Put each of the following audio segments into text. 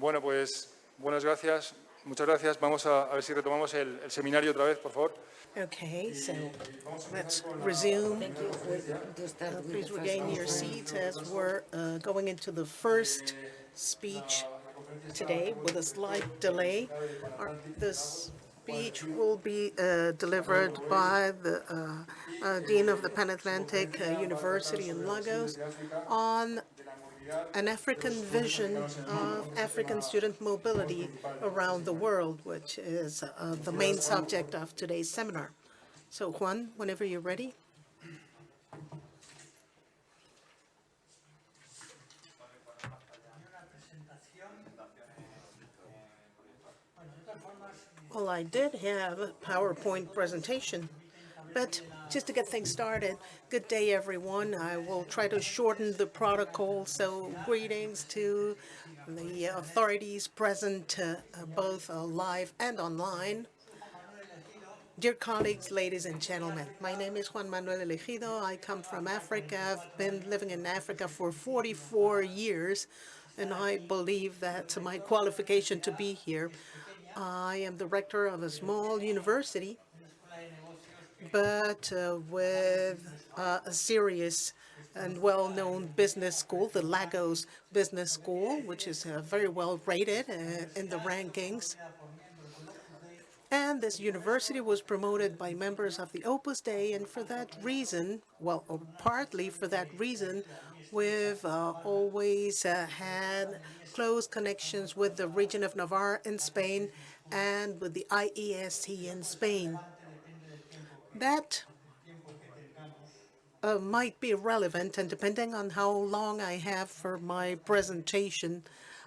Bueno, pues, buenas gracias. Muchas gracias. Vamos a ver si retomamos el seminario otra vez, por favor. Okay, so let's resume. Please regain your seats as we're going into the first speech today with a slight delay. This speech will be delivered by the Dean of the Pan-Atlantic University in Lagos on an African vision of African student mobility around the world, which is the main subject of today's seminar. So Juan, whenever you're ready. Well, I did have a PowerPoint presentation, but just to get things started, good day, everyone. I will try to shorten the protocol, so greetings to the authorities present, both live and online. Dear colleagues, ladies and gentlemen, my name is Juan Manuel Elegido. I come from Africa. I've been living in Africa for 44 years, and I believe that's my qualification to be here. I am the rector of a small university, but with a serious and well-known business school, the Lagos Business School, which is very well rated in the rankings. And this university was promoted by members of the Opus Dei, and for that reason, well, or partly for that reason, we've always had close connections with the region of Navarre in Spain and with the IESC in Spain. That might be relevant, and depending on how long I have for my presentation,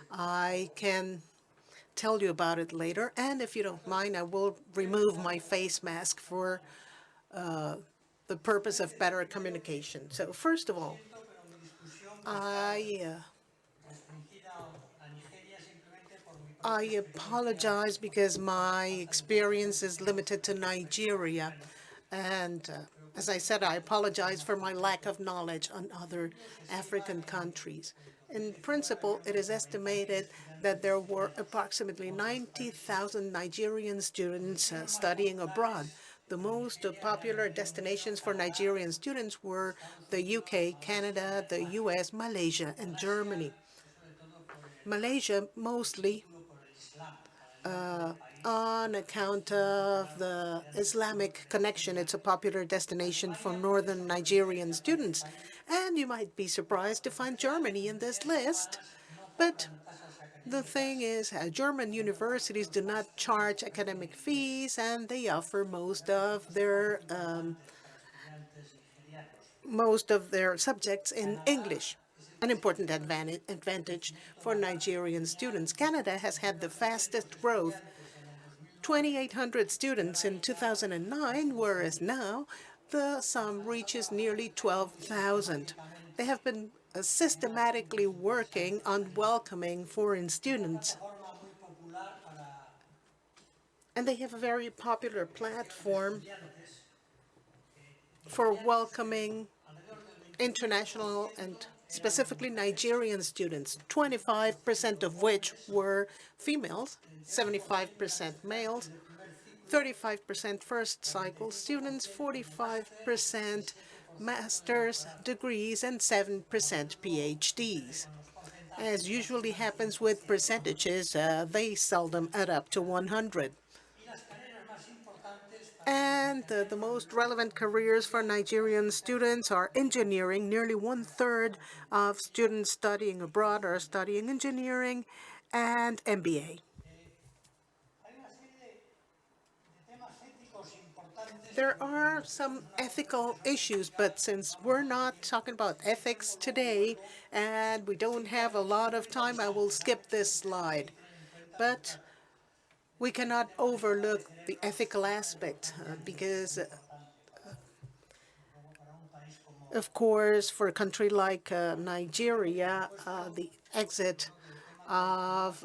I can tell you about it later. And if you don't mind, I will remove my face mask for the purpose of better communication. So first of all, I apologize because my experience is limited to Nigeria. And as I said, I apologize for my lack of knowledge on other African countries. In principle, it is estimated that there were approximately 90,000 Nigerian students studying abroad. The most popular destinations for Nigerian students were the UK, Canada, the US, Malaysia, and Germany. Malaysia mostly on account of the Islamic connection. It's a popular destination for northern Nigerian students. And you might be surprised to find Germany in this list. But the thing is, German universities do not charge academic fees, and they offer most of their subjects in English. An important advantage for Nigerian students. Canada has had the fastest growth, 2,800 students in 2009, whereas now the sum reaches nearly 12,000. They have been systematically working on welcoming foreign students. And they have a very popular platform for welcoming international and specifically Nigerian students, 25% of which were females, 75% males, 35% first cycle students, 45% master's degrees, and 7% PhDs. As usually happens with percentages, they seldom add up to 100. And the most relevant careers for Nigerian students are engineering. Nearly 1/3 of students studying abroad are studying engineering and MBA. There are some ethical issues, but since we're not talking about ethics today and we don't have a lot of time, I will skip this slide. But we cannot overlook the ethical aspect because, of course, for a country like Nigeria, the exit of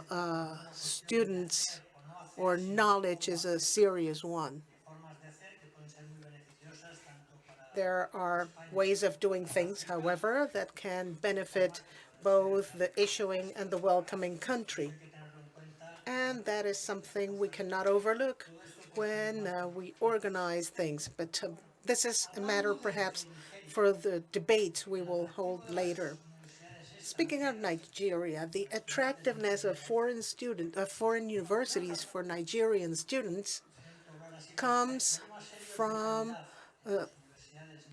students or knowledge is a serious one. There are ways of doing things, however, that can benefit both the issuing and the welcoming country. And that is something we cannot overlook when we organize things. But this is a matter perhaps for the debate we will hold later. Speaking of Nigeria, the attractiveness of foreign universities for Nigerian students comes from,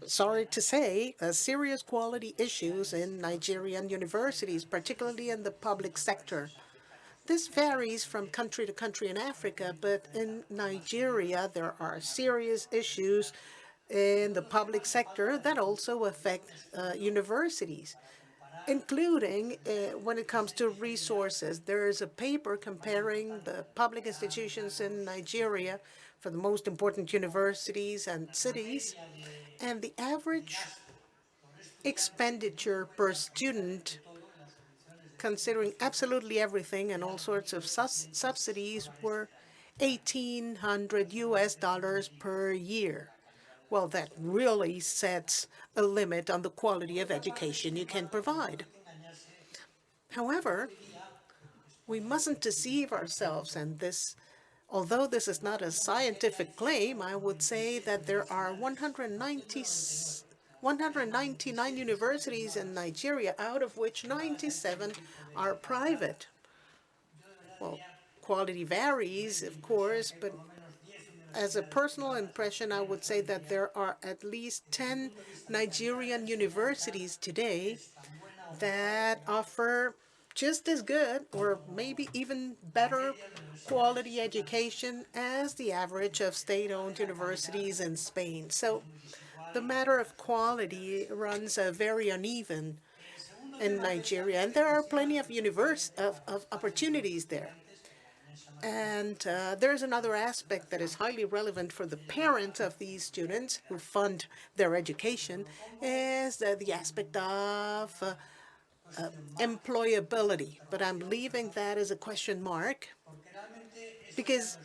sorry to say, serious quality issues in Nigerian universities, particularly in the public sector. This varies from country to country in Africa, but in Nigeria there are serious issues in the public sector that also affect universities, including when it comes to resources. There is a paper comparing the public institutions in Nigeria for the most important universities and cities, and the average expenditure per student, considering absolutely everything and all sorts of subsidies, were $1,800 per year. Well, that really sets a limit on the quality of education you can provide. However, we mustn't deceive ourselves, and although this is not a scientific claim, I would say that there are 199 universities in Nigeria, out of which 97 are private. Well, quality varies, of course, but as a personal impression, I would say that there are at least 10 Nigerian universities today that offer just as good or maybe even better quality education as the average of state-owned universities in Spain. So the matter of quality runs very uneven in Nigeria, and there are plenty of opportunities there. And there's another aspect that is highly relevant for the parents of these students who fund their education, is the aspect of employability. But I'm leaving that as a question mark because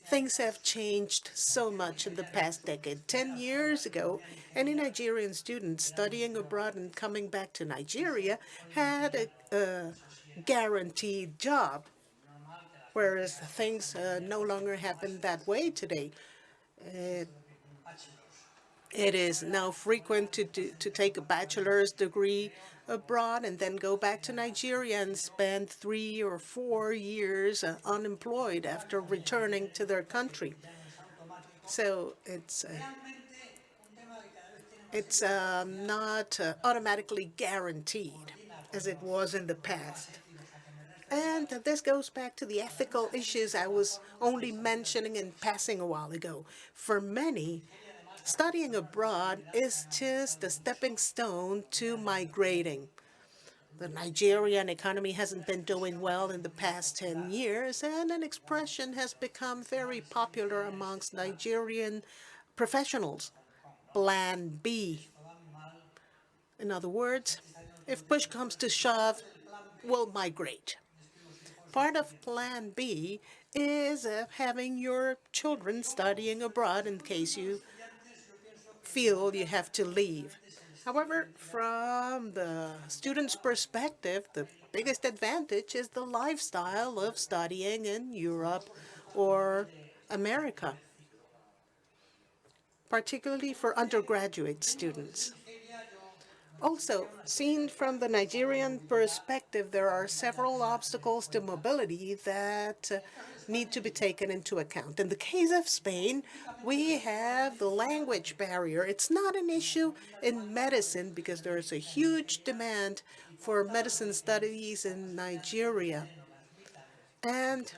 things have changed so much in the past decade. 10 years ago, any Nigerian student studying abroad and coming back to Nigeria had a guaranteed job, whereas things no longer happen that way today. It is now frequent to take a bachelor's degree abroad and then go back to Nigeria and spend 3 or 4 years unemployed after returning to their country. So it's not automatically guaranteed as it was in the past. And this goes back to the ethical issues I was only mentioning in passing a while ago. For many, studying abroad is just a stepping stone to migrating. The Nigerian economy hasn't been doing well in the past 10 years, and an expression has become very popular amongst Nigerian professionals: Plan B. In other words, if push comes to shove, we'll migrate. Part of Plan B is having your children studying abroad in case you feel you have to leave. However, from the student's perspective, the biggest advantage is the lifestyle of studying in Europe or America, particularly for undergraduate students. Also, seen from the Nigerian perspective, there are several obstacles to mobility that need to be taken into account. In the case of Spain, we have the language barrier. It's not an issue in medicine because there is a huge demand for medicine studies in Nigeria. And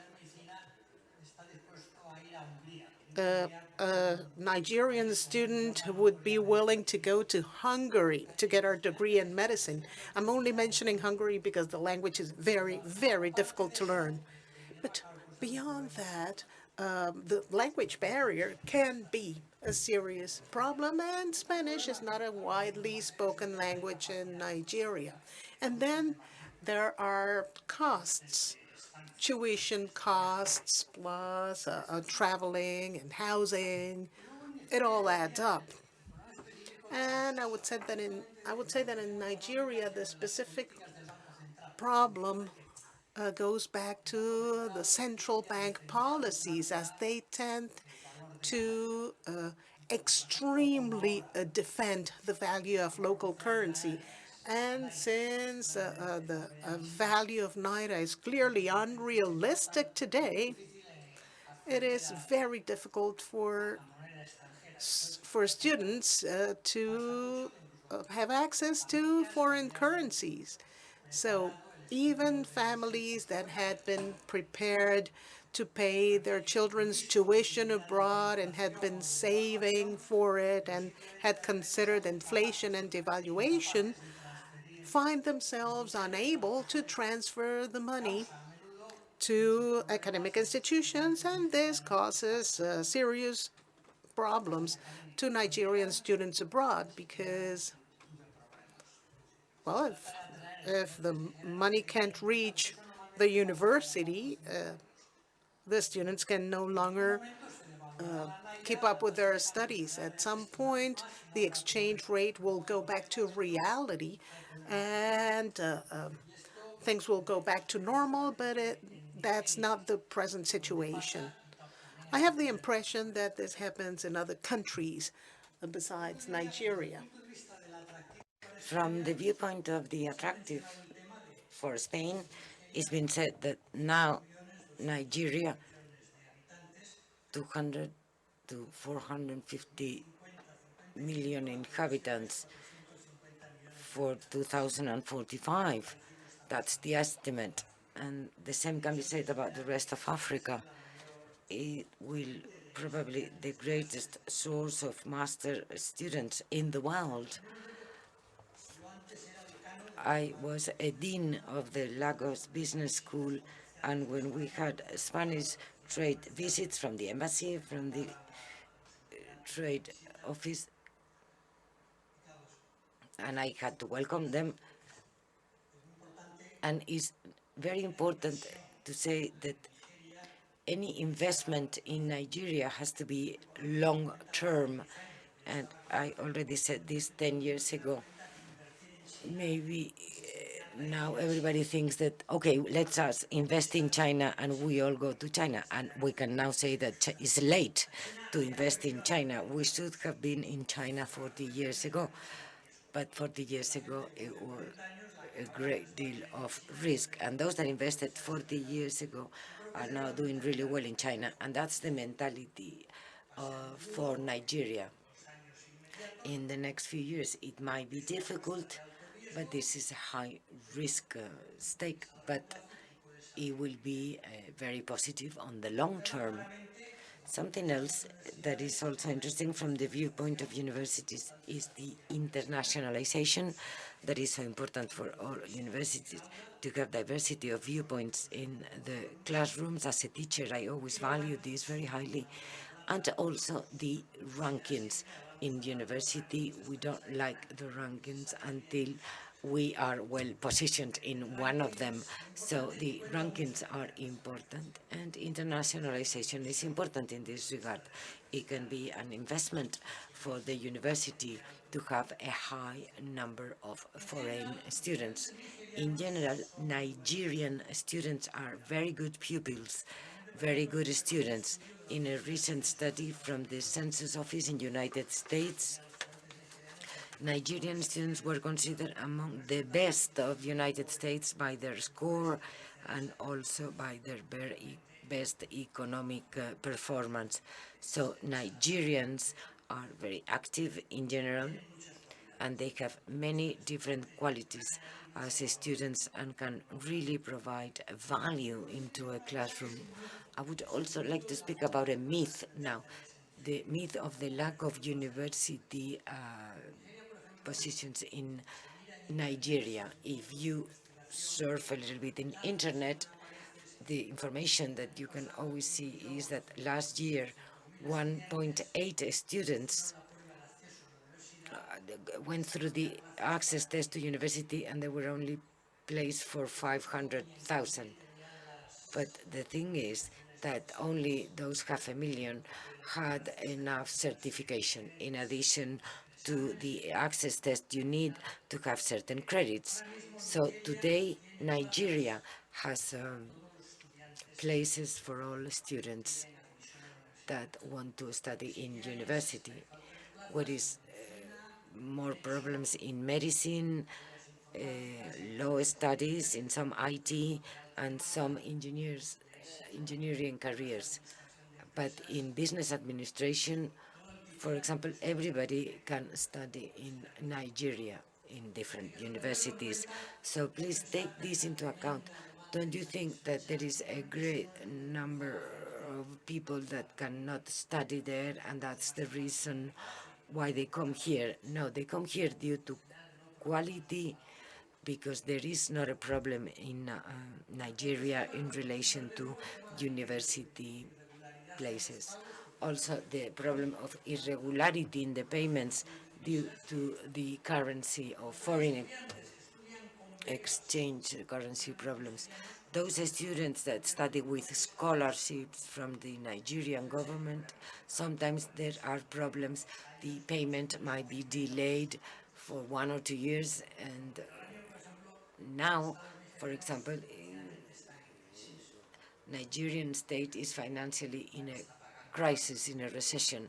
a Nigerian student would be willing to go to Hungary to get our degree in medicine. I'm only mentioning Hungary because the language is very, very difficult to learn. But beyond that, the language barrier can be a serious problem, and Spanish is not a widely spoken language in Nigeria. And then there are costs. Tuition costs plus traveling and housing, it all adds up. And I would say that in Nigeria, the specific problem goes back to the central bank policies, as they tend to extremely defend the value of local currency. And since the value of Naira is clearly unrealistic today, it is very difficult for students to have access to foreign currencies. So even families that had been prepared to pay their children's tuition abroad and had been saving for it and had considered inflation and devaluation find themselves unable to transfer the money to academic institutions, and this causes serious problems to Nigerian students abroad because, well, if the money can't reach the university, the students can no longer keep up with their studies. At some point, the exchange rate will go back to reality, and things will go back to normal, but that's not the present situation. I have the impression that this happens in other countries besides Nigeria. From the viewpoint of the attractive for Spain, it's been said that now Nigeria, 200 to 450 million inhabitants for 2045. That's the estimate. And the same can be said about the rest of Africa. It will probably the greatest source of master students in the world. I was a dean of the Lagos Business School, and when we had Spanish trade visits from the embassy, from the trade office, and I had to welcome them. And it's very important to say that any investment in Nigeria has to be long-term. And I already said this 10 years ago. Maybe now everybody thinks that, okay, let's us invest in China and we all go to China. And we can now say that it's late to invest in China. We should have been in China 40 years ago. But 40 years ago, it was a great deal of risk. And those that invested 40 years ago are now doing really well in China. And that's the mentality for Nigeria. In the next few years, it might be difficult, but this is a high-risk stake. But it will be very positive on the long term. Something else that is also interesting from the viewpoint of universities is the internationalization that is so important for all universities to have diversity of viewpoints in the classrooms. As a teacher, I always value this very highly. And also the rankings in university. We don't like the rankings until we are well positioned in one of them. So the rankings are important, and internationalization is important in this regard. It can be an investment for the university to have a high number of foreign students. In general, Nigerian students are very good pupils, very good students. In a recent study from the Census Office in the United States, Nigerian students were considered among the best of the United States by their score and also by their very best economic performance. So Nigerians are very active in general, and they have many different qualities as students and can really provide value into a classroom. I would also like to speak about a myth now, the myth of the lack of university positions in Nigeria. If you surf a little bit in internet, the information that you can always see is that last year 1.8 students went through the access test to university, and they were only placed for 500,000. But the thing is that only those 500,000 had enough certification. In addition to the access test, you need to have certain credits. So today, Nigeria has places for all students that want to study in university. What is more problems in medicine, law studies, in some IT, and some engineering careers. But in business administration, for example, everybody can study in Nigeria in different universities. So please take this into account. Don't you think that there is a great number of people that cannot study there, and that's the reason why they come here? No, they come here due to quality, because there is not a problem in Nigeria in relation to university places. Also, the problem of irregularity in the payments due to the currency or foreign exchange currency problems. Those students that study with scholarships from the Nigerian government, sometimes there are problems. The payment might be delayed for 1 or 2 years, and now, for example, Nigerian state is financially in a crisis, in a recession.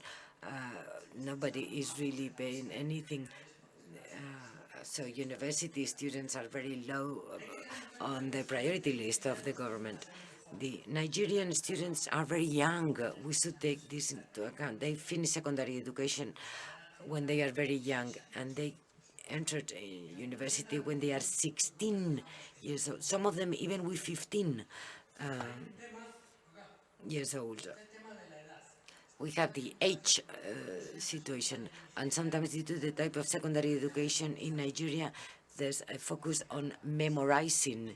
Nobody is really paying anything. So university students are very low on the priority list of the government. The Nigerian students are very young. We should take this into account. They finish secondary education when they are very young, and they entered university when they are 16 years old. Some of them even with 15 years old. We have the age situation, and sometimes due to the type of secondary education in Nigeria, there's a focus on memorizing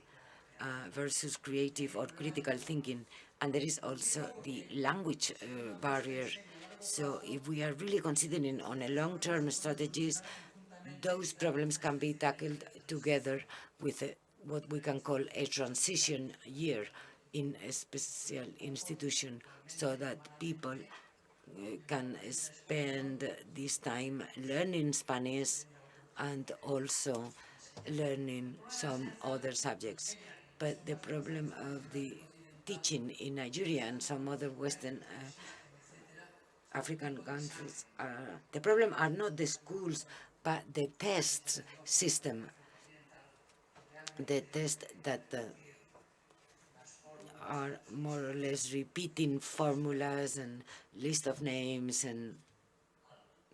versus creative or critical thinking, and there is also the language barrier. So if we are really considering on a long-term strategies, those problems can be tackled together with what we can call a transition year in a special institution, so that people can spend this time learning Spanish and also learning some other subjects. But the problem of the teaching in Nigeria and some other Western African countries, the problem are not the schools, but the test system, the test that are more or less repeating formulas and list of names, and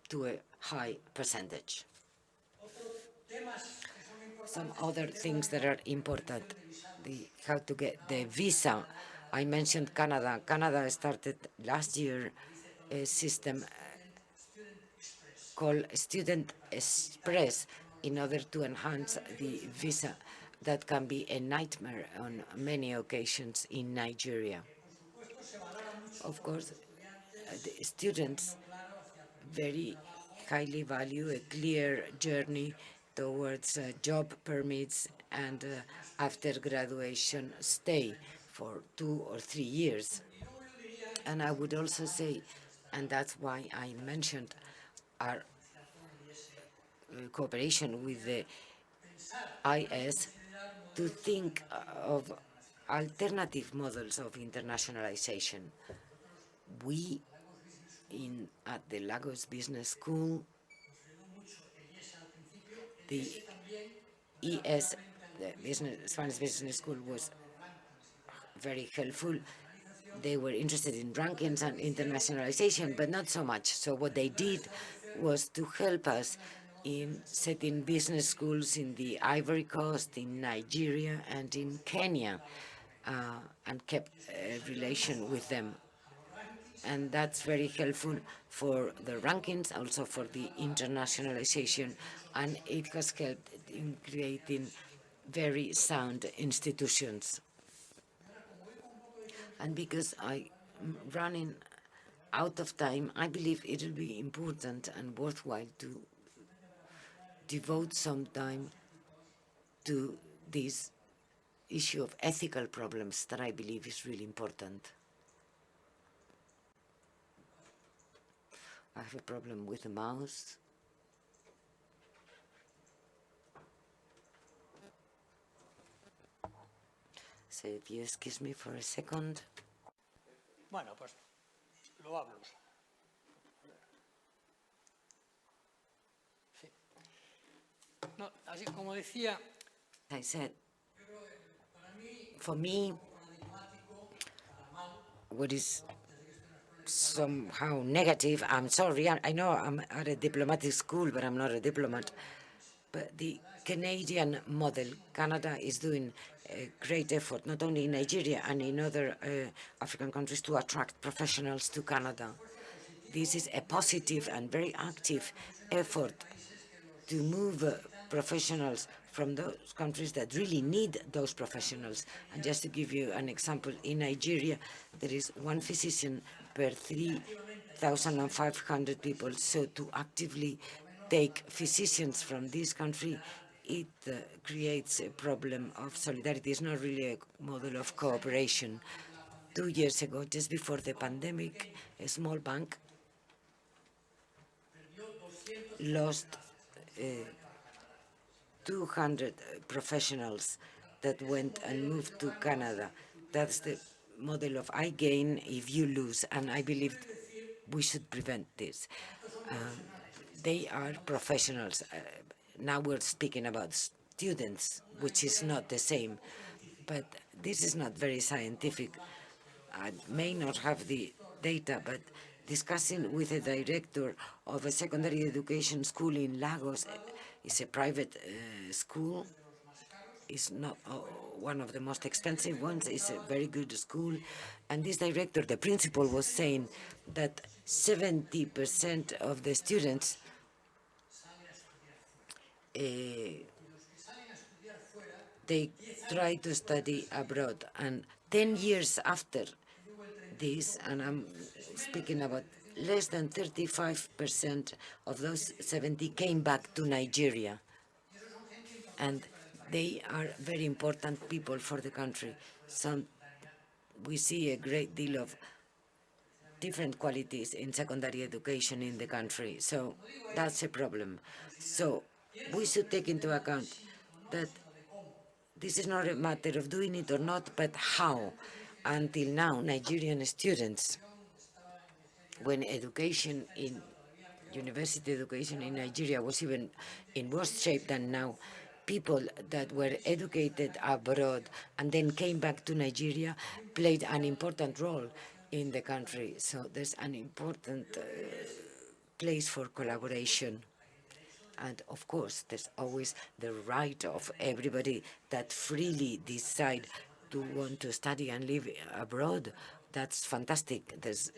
to a high percentage. Some other things that are important, how to get the visa. I mentioned Canada. Canada started last year a system called Student Express in order to enhance the visa that can be a nightmare on many occasions in Nigeria. Of course, the students very highly value a clear journey towards job permits and after graduation stay for 2 or 3 years. And I would also say, and that's why I mentioned our cooperation with the IS, to think of alternative models of internationalization. We at the Lagos Business School, the ES, the Spanish Business School, was very helpful. They were interested in rankings and internationalization, but not so much. So what they did was to help us in setting business schools in the Ivory Coast, in Nigeria, and in Kenya, and kept a relation with them. And that's very helpful for the rankings, also for the internationalization, and it has helped in creating very sound institutions. And because I'm running out of time, I believe it will be important and worthwhile to devote some time to this issue of ethical problems that I believe is really important. I have a problem with the mouse. So if you excuse me for a second. Bueno, pues lo hablo. Sí. No, así como decía, I said, for me, what is somehow negative, I'm sorry, I know I'm at a diplomatic school, but I'm not a diplomat, but the Canadian model, Canada is doing a great effort, not only in Nigeria and in other African countries, to attract professionals to Canada. This is a positive and very active effort to move professionals from those countries that really need those professionals. And just to give you an example, in Nigeria, there is one physician per 3,500 people. So to actively take physicians from this country, it creates a problem of solidarity. It's not really a model of cooperation. 2 years ago, just before the pandemic, a small bank lost 200 professionals that went and moved to Canada. That's the model of I gain if you lose, and I believe we should prevent this. They are professionals. Now we're speaking about students, which is not the same, but this is not very scientific. I may not have the data, but discussing with a director of a secondary education school in Lagos, it's a private school. It's not one of the most expensive ones. It's a very good school. And this director, the principal, was saying that 70% of the students they try to study abroad. And 10 years after this, and I'm speaking about less than 35% of those 70 came back to Nigeria. And they are very important people for the country. We see a great deal of different qualities in secondary education in the country. So that's a problem. So we should take into account that this is not a matter of doing it or not, but how. Until now, Nigerian students, when education in university education in Nigeria was even in worse shape than now, people that were educated abroad and then came back to Nigeria played an important role in the country. So there's an important place for collaboration. And of course, there's always the right of everybody that freely decide to want to study and live abroad. That's fantastic. This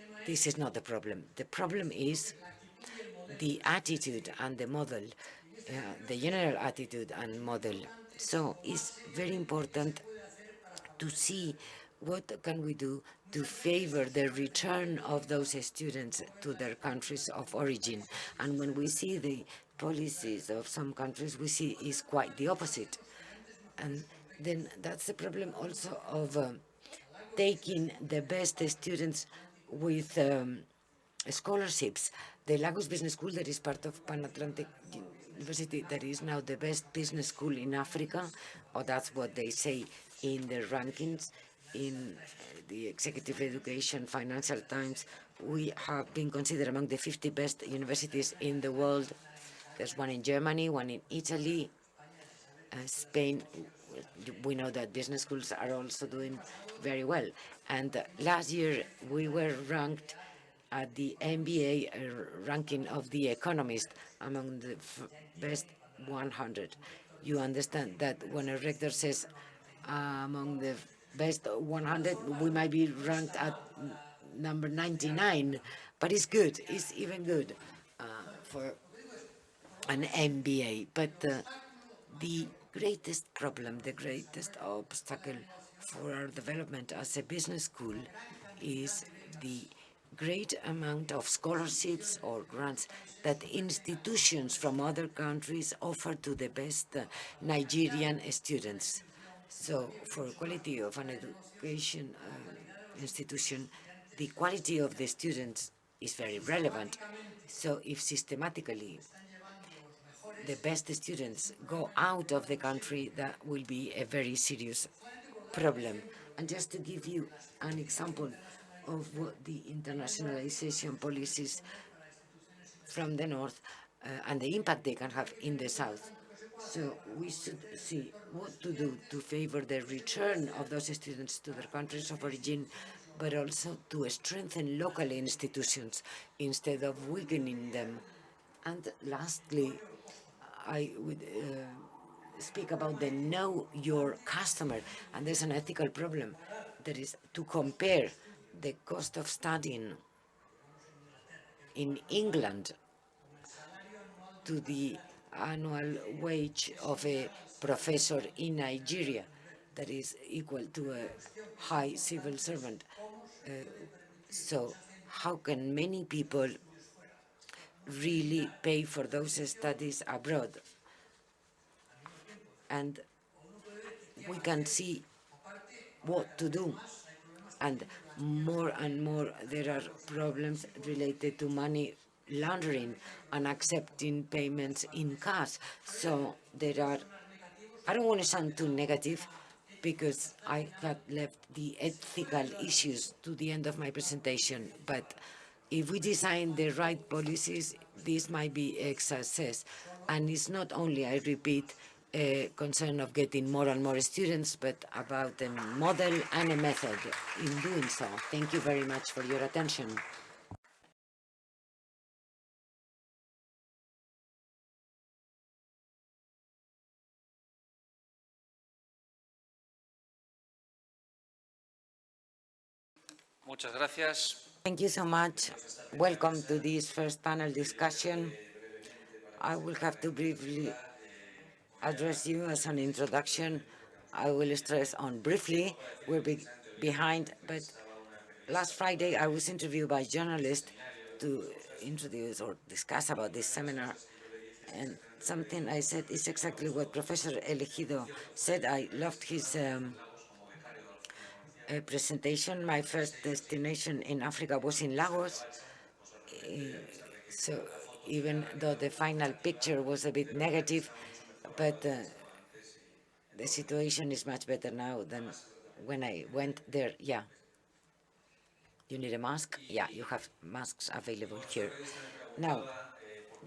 is not the problem. The problem is the attitude and the model, the general attitude and model. So it's very important to see what can we do to favor the return of those students to their countries of origin. And when we see the policies of some countries, we see is quite the opposite. And then that's the problem also of taking the best students with scholarships. The Lagos Business School, that is part of Pan Atlantic University, that is now the best business school in Africa, or that's what they say in the rankings. In the Executive Education Financial Times, we have been considered among the 50 best universities in the world. There's one in Germany, one in Italy, Spain. We know that business schools are also doing very well. And last year, we were ranked at the MBA ranking of The Economist among the best 100. You understand that when a rector says among the best 100, we might be ranked at number 99, but it's good. It's even good for an MBA. But the greatest problem, the greatest obstacle for our development as a business school is the great amount of scholarships or grants that institutions from other countries offer to the best Nigerian students. So for quality of an education institution, the quality of the students is very relevant. So if systematically the best students go out of the country, that will be a very serious problem. And just to give you an example of what the internationalization policies from the north and the impact they can have in the south. So we should see what to do to favor the return of those students to their countries of origin, but also to strengthen local institutions instead of weakening them. And lastly, I would speak about the know your customer, and there's an ethical problem. That is to compare the cost of studying in England to the annual wage of a professor in Nigeria that is equal to a high civil servant. So how can many people really pay for those studies abroad? And we can see what to do. And more there are problems related to money laundering and accepting payments in cash. So there are, I don't want to sound too negative because I have left the ethical issues to the end of my presentation, but if we design the right policies, this might be a success. And it's not only, I repeat, a concern of getting more and more students, but about a model and a method in doing so. Thank you very much for your attention. Muchas gracias. Thank you so much. Welcome to this first panel discussion. I will have to briefly address you as an introduction. I will stress on briefly, we're behind, but last Friday I was interviewed by journalists to introduce or discuss about this seminar, and something I said is exactly what Professor Elegido said. I loved his presentation. My first destination in Africa was in Lagos. So even though the final picture was a bit negative, but the situation is much better now than when I went there. Yeah. You need a mask? Yeah, you have masks available here. Now,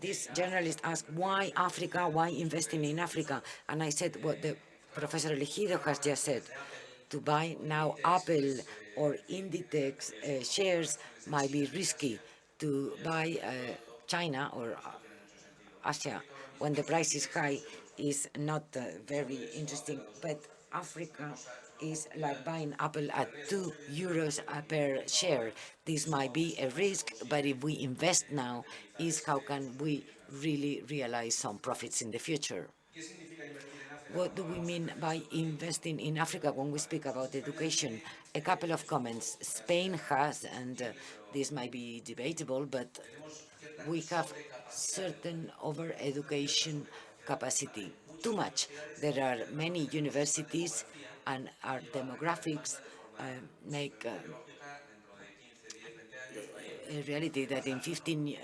this journalist asked, why Africa? Why investing in Africa? And I said what the Professor Elegido has just said. To buy now Apple or Inditex shares might be risky. To buy China or Asia when the price is high is not very interesting. But Africa is like buying Apple at €2 per share. This might be a risk, but if we invest now, is how can we really realize some profits in the future? What do we mean by investing in Africa when we speak about education? A couple of comments. Spain has, and this might be debatable, but we have certain over-education capacity, too much. There are many universities, and our demographics make a reality that in 15,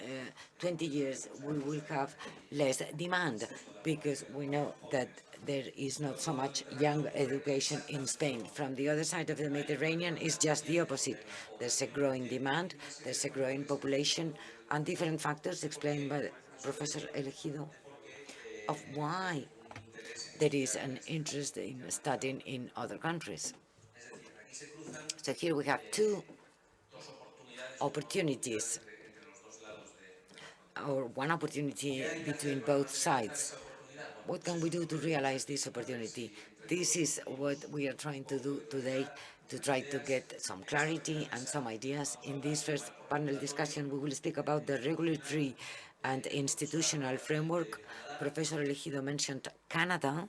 20 years we will have less demand, because we know that there is not so much young education in Spain. From the other side of the Mediterranean, it's just the opposite. There's a growing demand, there's a growing population, and different factors explained by Professor Elegido of why there is an interest in studying in other countries. So here we have two opportunities, or one opportunity between both sides. What can we do to realize this opportunity? This is what we are trying to do today, to try to get some clarity and some ideas. In this first panel discussion, we will speak about the regulatory and institutional framework. Professor Elegido mentioned Canada,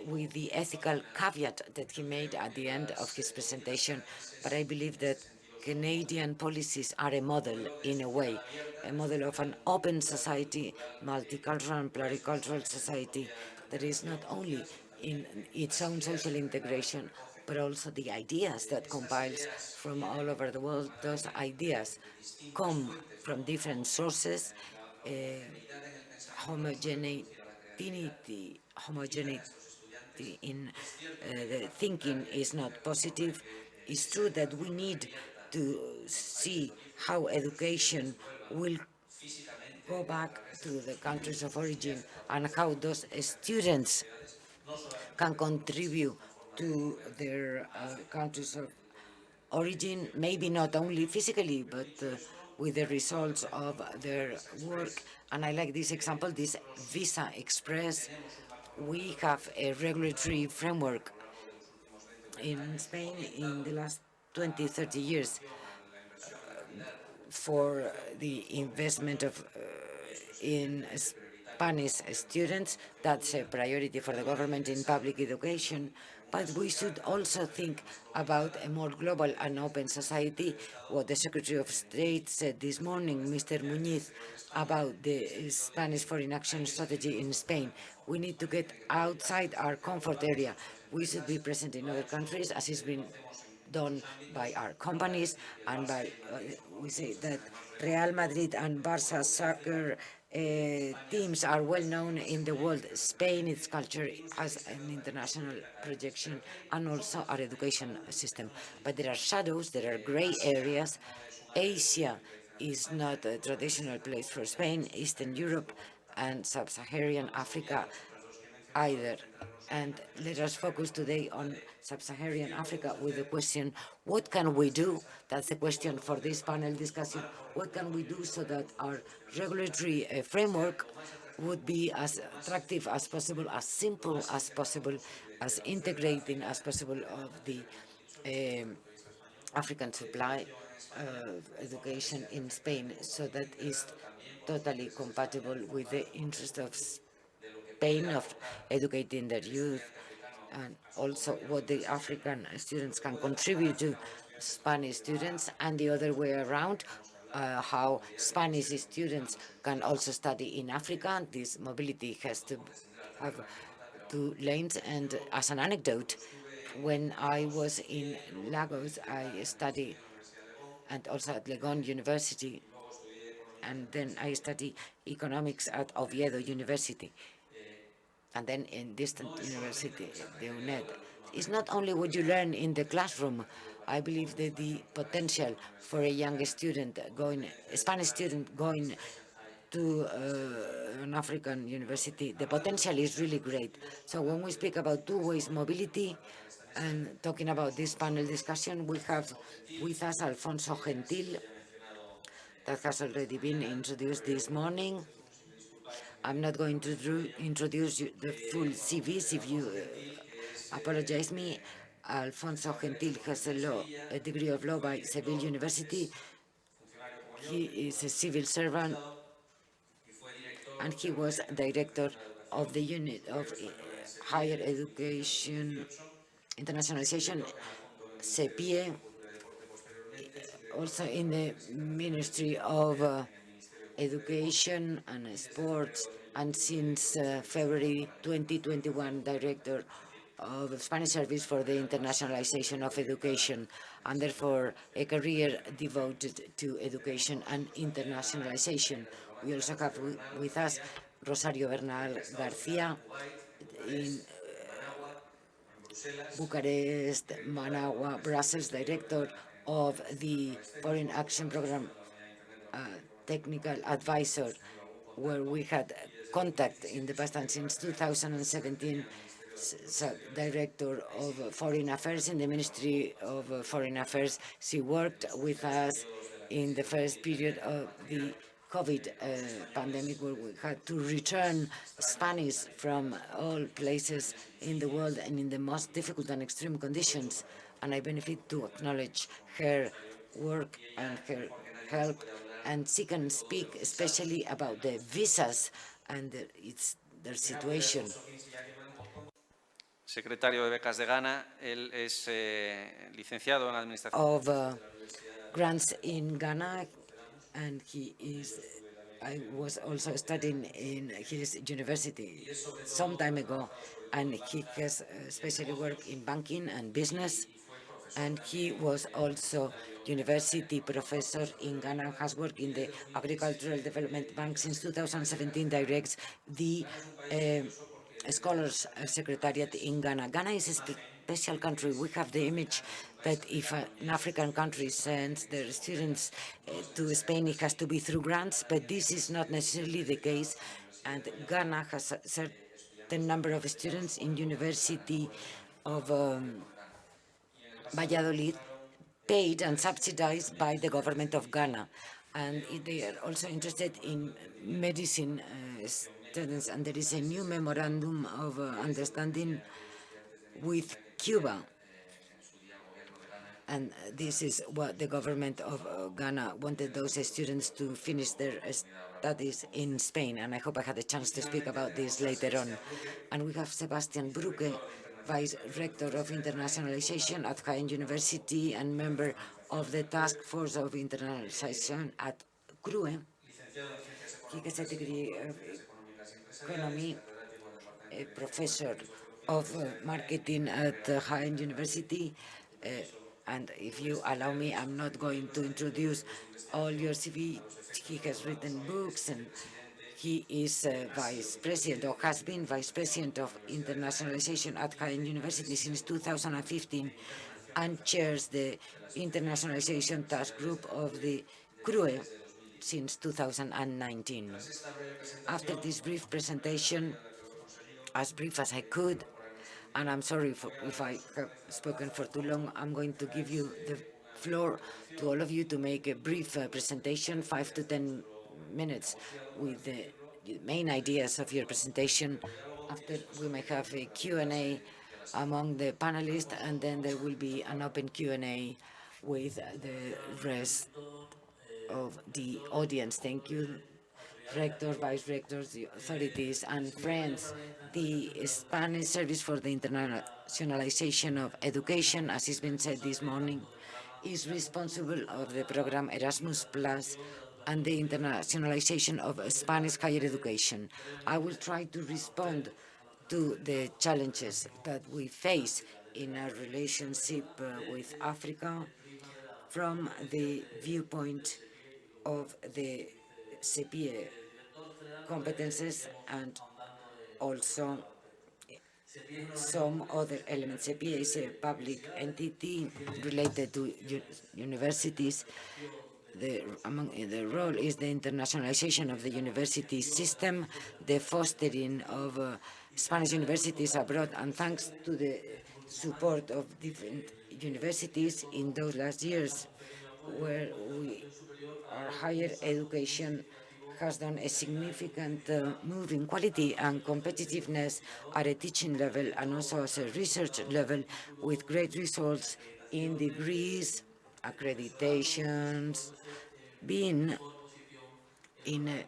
with the ethical caveat that he made at the end of his presentation, but I believe that Canadian policies are a model, in a way, a model of an open society, multicultural and pluricultural society that is not only in its own social integration, but also the ideas that compiles from all over the world. Those ideas come from different sources, homogeneity in the thinking is not positive. It's true that we need to see how education will go back to the countries of origin and how those students can contribute to their countries of origin, maybe not only physically, but with the results of their work. And I like this example, this Visa Express. We have a regulatory framework in Spain in the last 20, 30 years for the investment of in Spanish students. That's a priority for the government in public education. But we should also think about a more global and open society. What the Secretary of State said this morning, Mr. Muñiz, about the Spanish foreign action strategy in Spain. We need to get outside our comfort area. We should be present in other countries, as has been done by our companies, and by, we say that Real Madrid and Barça soccer teams are well known in the world. Spain, its culture has an international projection, and also our education system. But there are shadows, there are gray areas. Asia is not a traditional place for Spain, Eastern Europe and Sub-Saharan Africa either. And let us focus today on Sub-Saharan Africa with the question, what can we do? That's the question for this panel discussion. What can we do so that our regulatory framework would be as attractive as possible, as simple as possible, as integrating as possible of the African supply of education in Spain, so that is totally compatible with the interest of Spain of educating their youth, and also what the African students can contribute to Spanish students, and the other way around, how Spanish students can also study in Africa. This mobility has to have 2 lanes. And as an anecdote, when I was in Lagos, I studied, and also at Legon University, and then I studied economics at Oviedo University, and then in distant university, the UNED. It's not only what you learn in the classroom. I believe that the potential for a young student going, a Spanish student going to an African university, the potential is really great. So when we speak about two-ways mobility and talking about this panel discussion, we have with us Alfonso Gentil, that has already been introduced this morning. I'm not going to introduce you the full CVs if you apologize me. Alfonso Gentil has a degree of law by Seville University. He is a civil servant, and he was director of the unit of higher education, internationalization, SEPIE, also in the Ministry of Education and Sports, and since February 2021, director of the Spanish Service for the Internationalization of Education, and therefore a career devoted to education and internationalization. We also have with us Rosario Bernal Garcia in Bucharest, Managua, Brussels, director of the Foreign Action Program, technical advisor, where we had contact in the past, and since 2017, director of Foreign Affairs in the Ministry of Foreign Affairs. She worked with us in the first period of the COVID pandemic, where we had to return Spanish from all places in the world and in the most difficult and extreme conditions. And I benefit to acknowledge her work and her help. And she can speak especially about the visas and their situation. Secretario de Becas de Ghana, él es licenciado en Administración. Of grants in Ghana, and I was also studying in his university some time ago, and he has especially worked in banking and business, and he was also university professor in Ghana, has worked in the Agricultural Development Bank since 2017, directs the Scholars Secretariat in Ghana. Ghana is special country. We have the image that if an African country sends their students to Spain, it has to be through grants, but this is not necessarily the case. And Ghana has a certain number of students in University of Valladolid, paid and subsidized by the government of Ghana. And they are also interested in medicine students, and there is a new memorandum of understanding with Cuba. And this is what the government of Ghana wanted those students to finish their studies in Spain. And I hope I had a chance to speak about this later on. And we have Sebastian Bruque, Vice Rector of Internationalization at Jaén University and member of the Task Force of Internationalization at CRUE. He has a degree of economy, a professor of marketing at Jaén University. And if you allow me, I'm not going to introduce all your CV. He has written books, and he is vice president, or has been vice president of Internationalization at Jaén University since 2015, and chairs the Internationalization Task Group of the CRUE since 2019. After this brief presentation, as brief as I could, and I'm sorry if I have spoken for too long, I'm going to give you the floor to all of you to make a brief presentation, 5 to 10 minutes, with the main ideas of your presentation. After, we may have a Q&A among the panelists, and then there will be an open Q&A with the rest of the audience. Thank you, rectors, vice rectors, the authorities, and friends. The Spanish Service for the Internationalization of Education, as has been said this morning, is responsible of the program Erasmus Plus and the internationalization of Spanish higher education. I will try to respond to the challenges that we face in our relationship with Africa from the viewpoint of the SEPIE competences and also some other elements. SEPIE is a public entity related to universities. Among the role is the internationalization of the university system, the fostering of Spanish universities abroad, and thanks to the support of different universities in those last years, where our higher education has done a significant move in quality and competitiveness at a teaching level and also as a research level, with great results in degrees, accreditations, being in a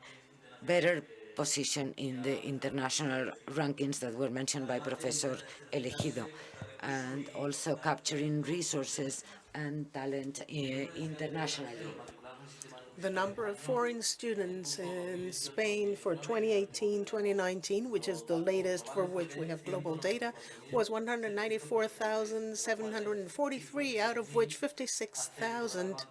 better position in the international rankings that were mentioned by Professor Elegido, and also capturing resources and talent internationally. The number of foreign students in Spain for 2018-2019, which is the latest for which we have global data, was 194,743, out of which 56,000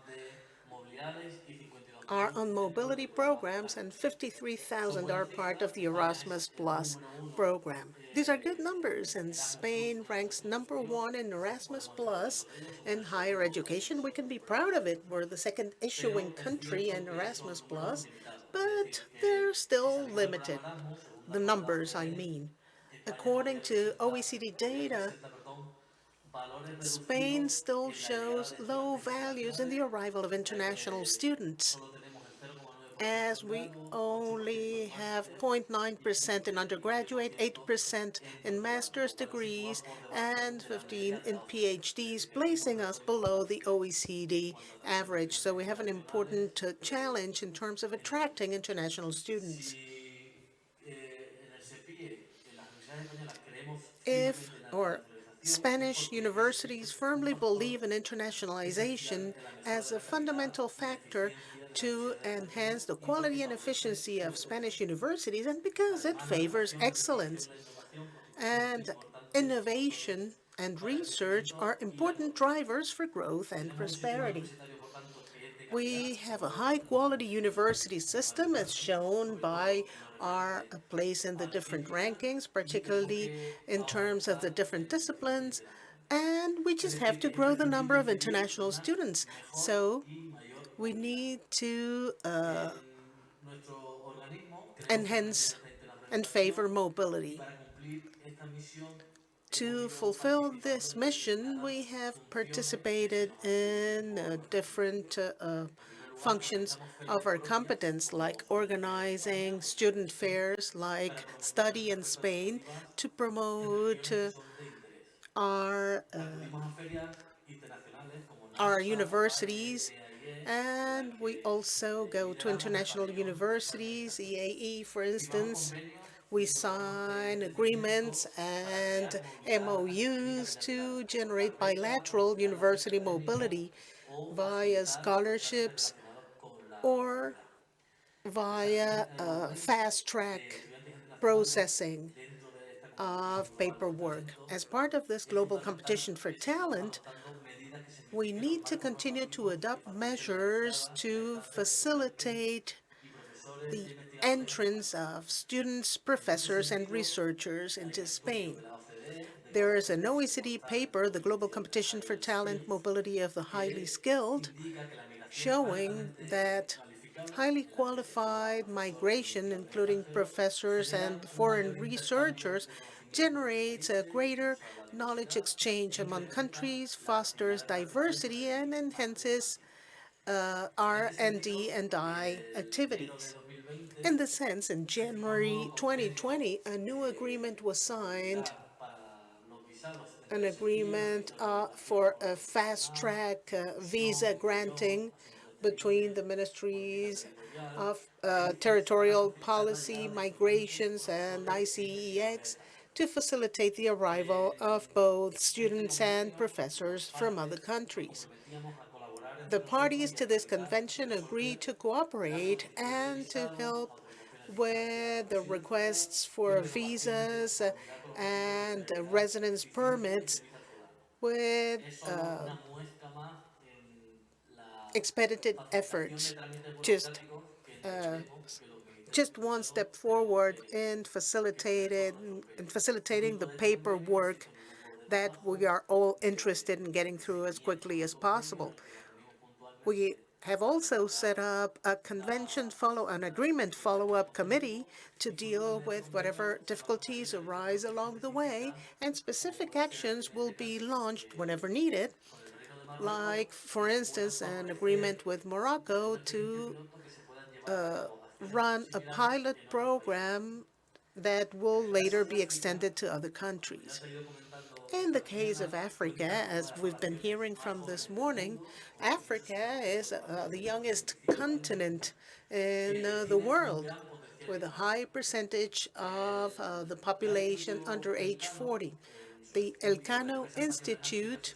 are on mobility programs and 53,000 are part of the Erasmus Plus program. These are good numbers, and Spain ranks #1 in Erasmus Plus in higher education. We can be proud of it. We're the second issuing country in Erasmus Plus, but they're still limited. The numbers, I mean. According to OECD data, Spain still shows low values in the arrival of international students, as we only have 0.9% in undergraduate, 8% in master's degrees, and 15% in PhDs, placing us below the OECD average. So we have an important challenge in terms of attracting international students. Spanish universities firmly believe in internationalization as a fundamental factor to enhance the quality and efficiency of Spanish universities, and because it favors excellence. And innovation and research are important drivers for growth and prosperity. We have a high-quality university system, as shown by our place in the different rankings, particularly in terms of the different disciplines, And we just have to grow the number of international students. So we need to enhance and favor mobility. To fulfill this mission, we have participated in different functions of our competence, like organizing student fairs, like Study in Spain, to promote our universities. And we also go to international universities, EAE, for instance. We sign agreements and MOUs to generate bilateral university mobility via scholarships or via fast-track processing of paperwork. As part of this global competition for talent, we need to continue to adopt measures to facilitate the entrance of students, professors, and researchers into Spain. There is an OECD paper, the Global Competition for Talent Mobility of the Highly Skilled, showing that highly qualified migration, including professors and foreign researchers, generates a greater knowledge exchange among countries, fosters diversity, and enhances R&D and I activities. In this sense, in January 2020, a new agreement was signed, an agreement for a fast-track visa granting between the Ministries of Territorial Policy, Migrations, and ICEX to facilitate the arrival of both students and professors from other countries. The parties to this convention agreed to cooperate and to help with the requests for visas and residence permits with expedited efforts, just one step forward in facilitating the paperwork that we are all interested in getting through as quickly as possible. We have also set up a an agreement follow-up committee to deal with whatever difficulties arise along the way, and specific actions will be launched whenever needed, like, for instance, an agreement with Morocco to run a pilot program that will later be extended to other countries. In the case of Africa, as we've been hearing from this morning, Africa is the youngest continent in the world, with a high percentage of the population under age 40. The Elcano Institute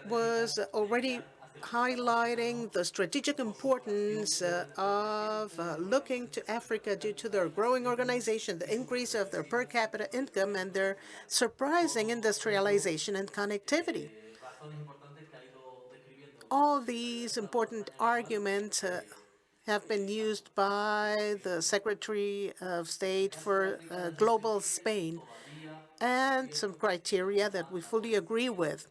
was already highlighting the strategic importance of looking to Africa due to their growing organization, the increase of their per capita income, and their surprising industrialization and connectivity. All these important arguments have been used by the Secretary of State for Global Spain, and some criteria that we fully agree with.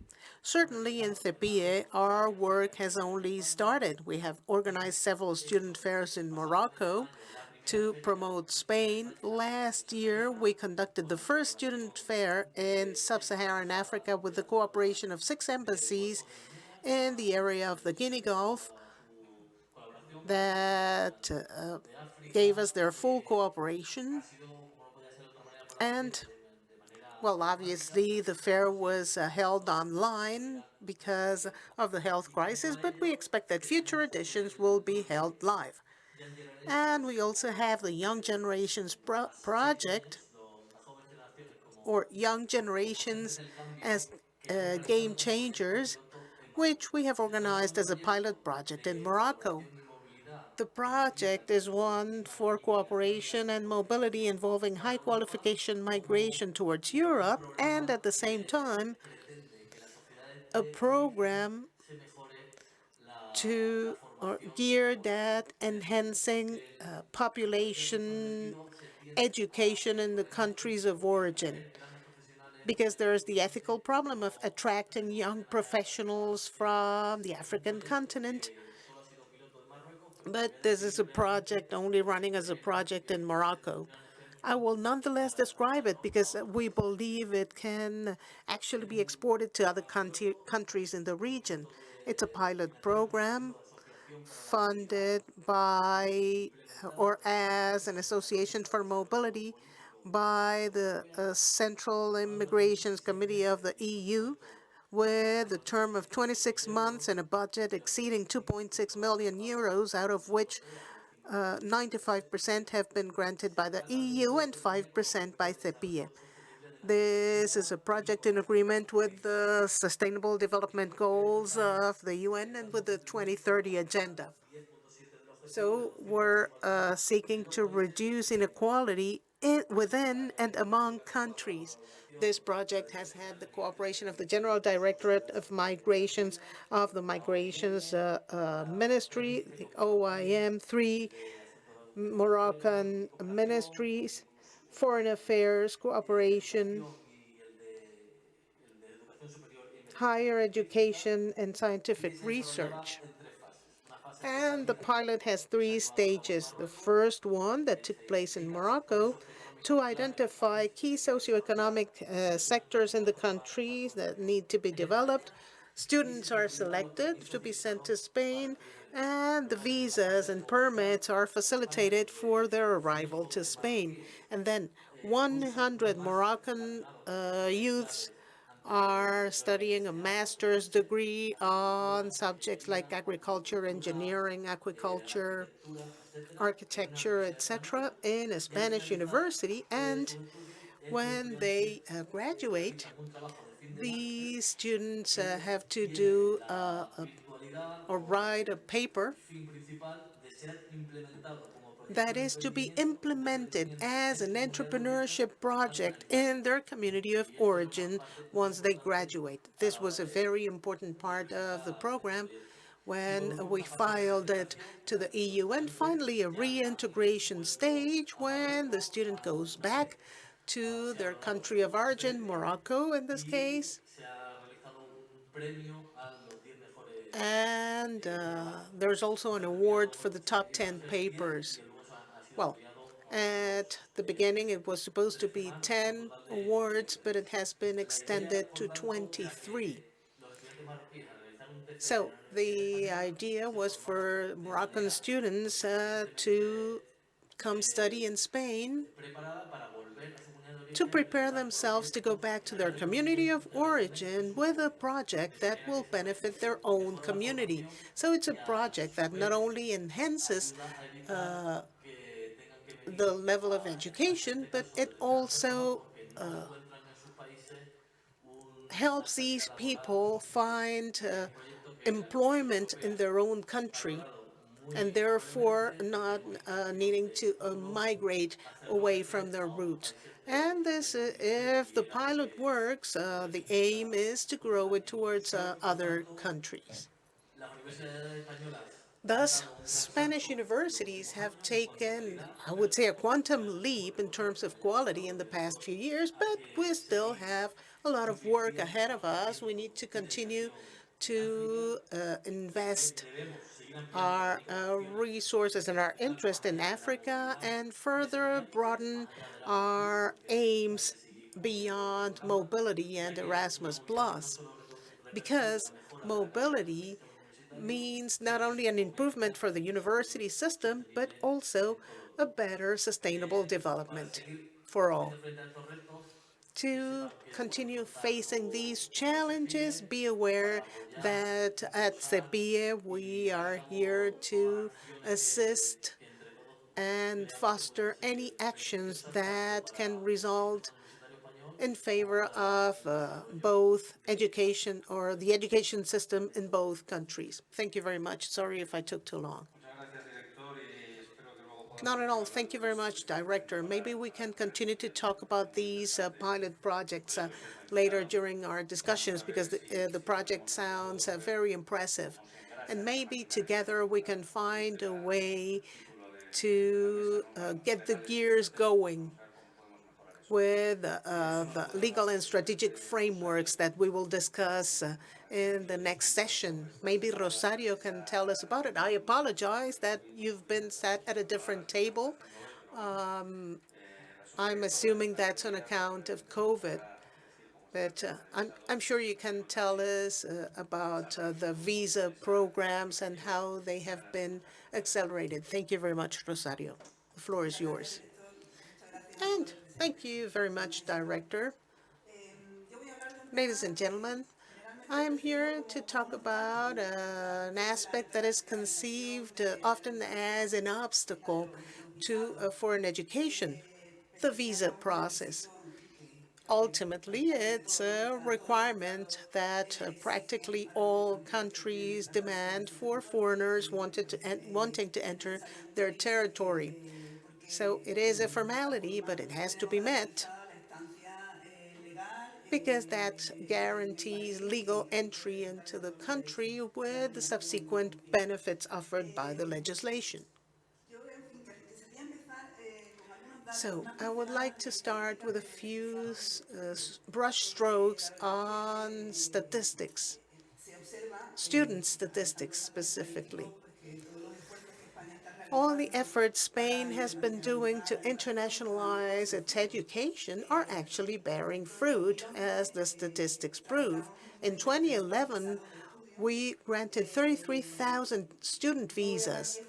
Certainly in SEPIE, our work has only started. We have organized several student fairs in Morocco to promote Spain. Last year, we conducted the first student fair in sub-Saharan Africa with the cooperation of 6 embassies in the area of the Guinea Gulf that gave us their full cooperation. And well, obviously, the fair was held online because of the health crisis, but we expect that future editions will be held live. And we also have the Young Generations Project, or Young Generations as Game Changers, which we have organized as a pilot project in Morocco. The project is one for cooperation and mobility involving high-qualification migration towards Europe, and at the same time, a program geared at enhancing population education in the countries of origin, because there is the ethical problem of attracting young professionals from the African continent. But this is a project only running as a project in Morocco. I will nonetheless describe it because we believe it can actually be exported to other countries in the region. It's a pilot program funded by or as an association for mobility by the Central Immigrations Committee of the EU, with a term of 26 months and a budget exceeding 2.6 million euros, out of which 95% have been granted by the EU and 5% by SEPIE. This is a project in agreement with the Sustainable Development Goals of the UN and with the 2030 Agenda. So we're seeking to reduce inequality within and among countries. This project has had the cooperation of the General Directorate of Migrations of the Migrations Ministry, the OIM, 3 Moroccan ministries, Foreign Affairs, Cooperation, Higher Education, and Scientific Research. And the pilot has 3 stages. The first one that took place in Morocco to identify key socioeconomic sectors in the countries that need to be developed. Students are selected to be sent to Spain, and the visas and permits are facilitated for their arrival to Spain. And then 100 Moroccan youths are studying a master's degree on subjects like agriculture, engineering, aquaculture, architecture, etc., in a Spanish university. And when they graduate, the students have to do or write a paper that is to be implemented as an entrepreneurship project in their community of origin once they graduate. This was a very important part of the program when we filed it to the EU. And finally, a reintegration stage when the student goes back to their country of origin, Morocco in this case. And there's also an award for the top 10 papers. Well, at the beginning, it was supposed to be 10 awards, but it has been extended to 23. So the idea was for Moroccan students to come study in Spain to prepare themselves to go back to their community of origin with a project that will benefit their own community. So it's a project that not only enhances the level of education, but it also helps these people find employment in their own country, and therefore not needing to migrate away from their roots. And this, if the pilot works, the aim is to grow it towards other countries. Thus, Spanish universities have taken, I would say, a quantum leap in terms of quality in the past few years, but we still have a lot of work ahead of us. We need to continue to invest our resources and our interest in Africa and further broaden our aims beyond mobility and Erasmus+, because mobility means not only an improvement for the university system, but also a better sustainable development for all. To continue facing these challenges, be aware that at SEPIE we are here to assist and foster any actions that can result in favor of both education or the education system in both countries. Thank you very much. Sorry if I took too long. Not at all. Thank you very much, Director. Maybe we can continue to talk about these pilot projects later during our discussions, because the project sounds very impressive. And maybe together we can find a way to get the gears going with the legal and strategic frameworks that we will discuss in the next session. Maybe Rosario can tell us about it. I apologize that you've been sat at a different table. I'm assuming that's on account of COVID. But I'm sure you can tell us about the visa programs and how they have been accelerated. Thank you very much, Rosario. The floor is yours. And thank you very much, Director. Ladies and gentlemen, I'm here to talk about an aspect that is conceived often as an obstacle to foreign education, the visa process. Ultimately, it's a requirement that practically all countries demand for foreigners wanting to enter their territory. So it is a formality, but it has to be met because that guarantees legal entry into the country with the subsequent benefits offered by the legislation. So I would like to start with a few brush strokes on statistics, student statistics specifically. All the efforts Spain has been doing to internationalize its education are actually bearing fruit, as the statistics prove. In 2011, we granted 33,000 student visas.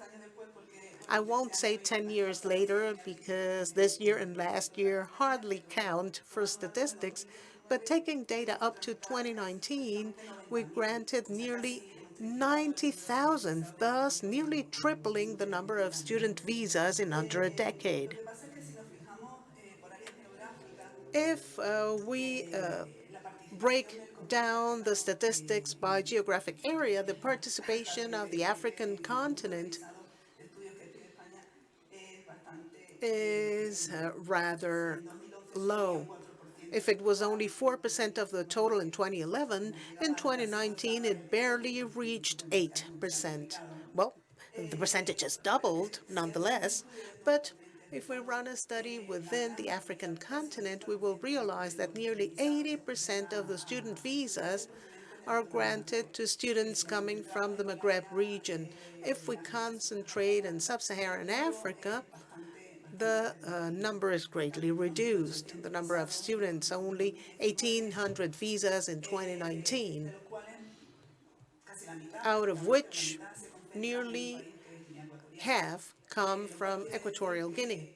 I won't say 10 years later because this year and last year hardly count for statistics, but taking data up to 2019, we granted nearly 90,000, thus nearly tripling the number of student visas in under a decade. If we break down the statistics by geographic area, the participation of the African continent is rather low. If it was only 4% of the total in 2011, in 2019 it barely reached 8%. Well, the percentage has doubled nonetheless, but if we run a study within the African continent, we will realize that nearly 80% of the student visas are granted to students coming from the Maghreb region. If we concentrate in sub-Saharan Africa, the number is greatly reduced. The number of students, only 1,800 visas in 2019, out of which nearly half come from Equatorial Guinea,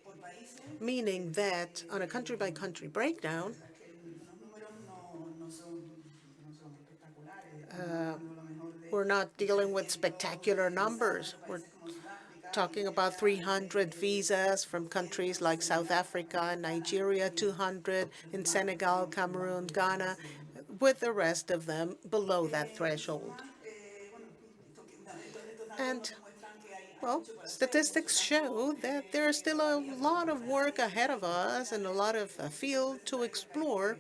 meaning that on a country-by-country breakdown, we're not dealing with spectacular numbers. We're talking about 300 visas from countries like South Africa and Nigeria, 200 in Senegal, Cameroon, Ghana, with the rest of them below that threshold. And, well, statistics show that there is still a lot of work ahead of us and a lot of field to explore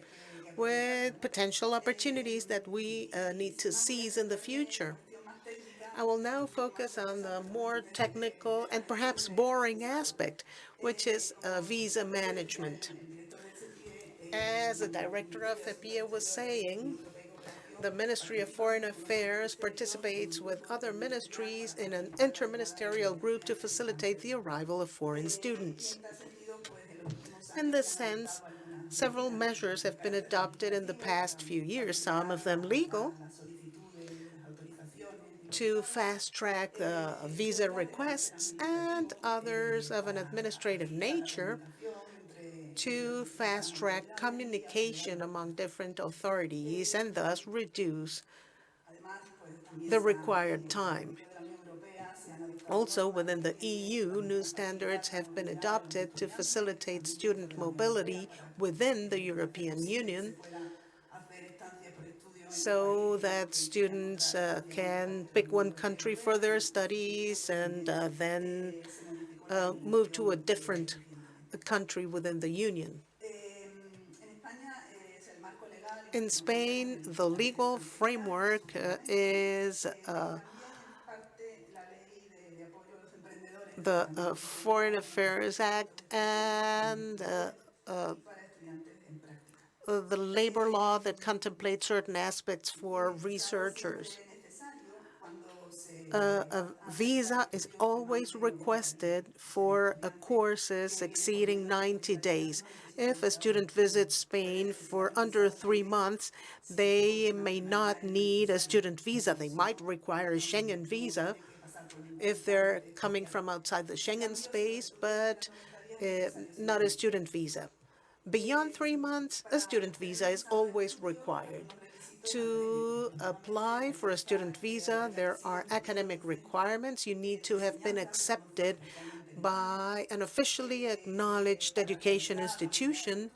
with potential opportunities that we need to seize in the future. I will now focus on the more technical and perhaps boring aspect, which is visa management. As the director of SEPIE was saying, the Ministry of Foreign Affairs participates with other ministries in an interministerial group to facilitate the arrival of foreign students. In this sense, several measures have been adopted in the past few years, some of them legal, to fast-track the visa requests, and others of an administrative nature to fast-track communication among different authorities and thus reduce the required time. Also, within the EU, new standards have been adopted to facilitate student mobility within the European Union, so that students can pick one country for their studies and then move to a different country within the Union. In Spain, the legal framework is the Foreign Affairs Act and the labor law that contemplates certain aspects for researchers. A visa is always requested for courses exceeding 90 days. If a student visits Spain for under 3 months, they may not need a student visa. They might require a Schengen visa if they're coming from outside the Schengen space, but not a student visa. Beyond 3 months, a student visa is always required. To apply for a student visa, there are academic requirements. You need to have been accepted by an officially acknowledged education institution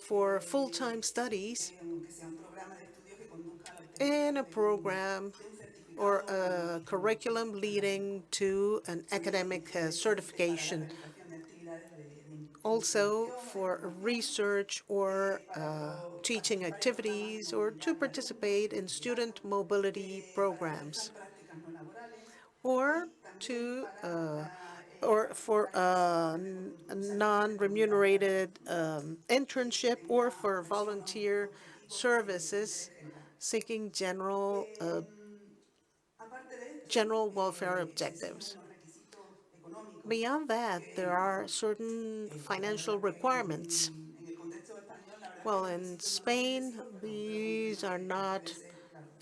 for full-time studies in a program or a curriculum leading to an academic certification. Also for research or teaching activities, or to participate in student mobility programs, or for a non-remunerated internship, or for volunteer services seeking general welfare objectives. Beyond that, there are certain financial requirements. Well, in Spain, these are not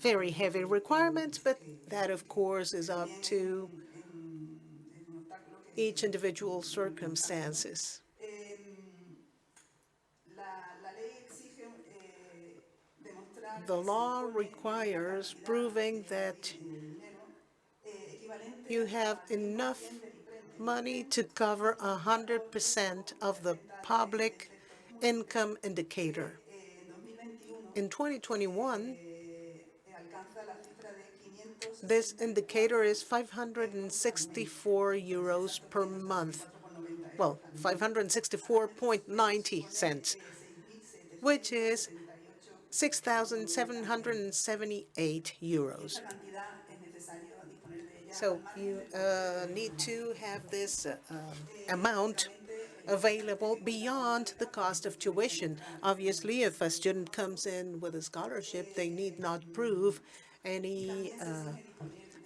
very heavy requirements, but that, of course, is up to each individual circumstances. The law requires proving that you have enough money to cover 100% of the public income indicator. In 2021, this indicator is 564 euros per month. Well, 564.90 cents, which is 6,778 euros. So you need to have this amount available beyond the cost of tuition. Obviously, if a student comes in with a scholarship, they need not prove any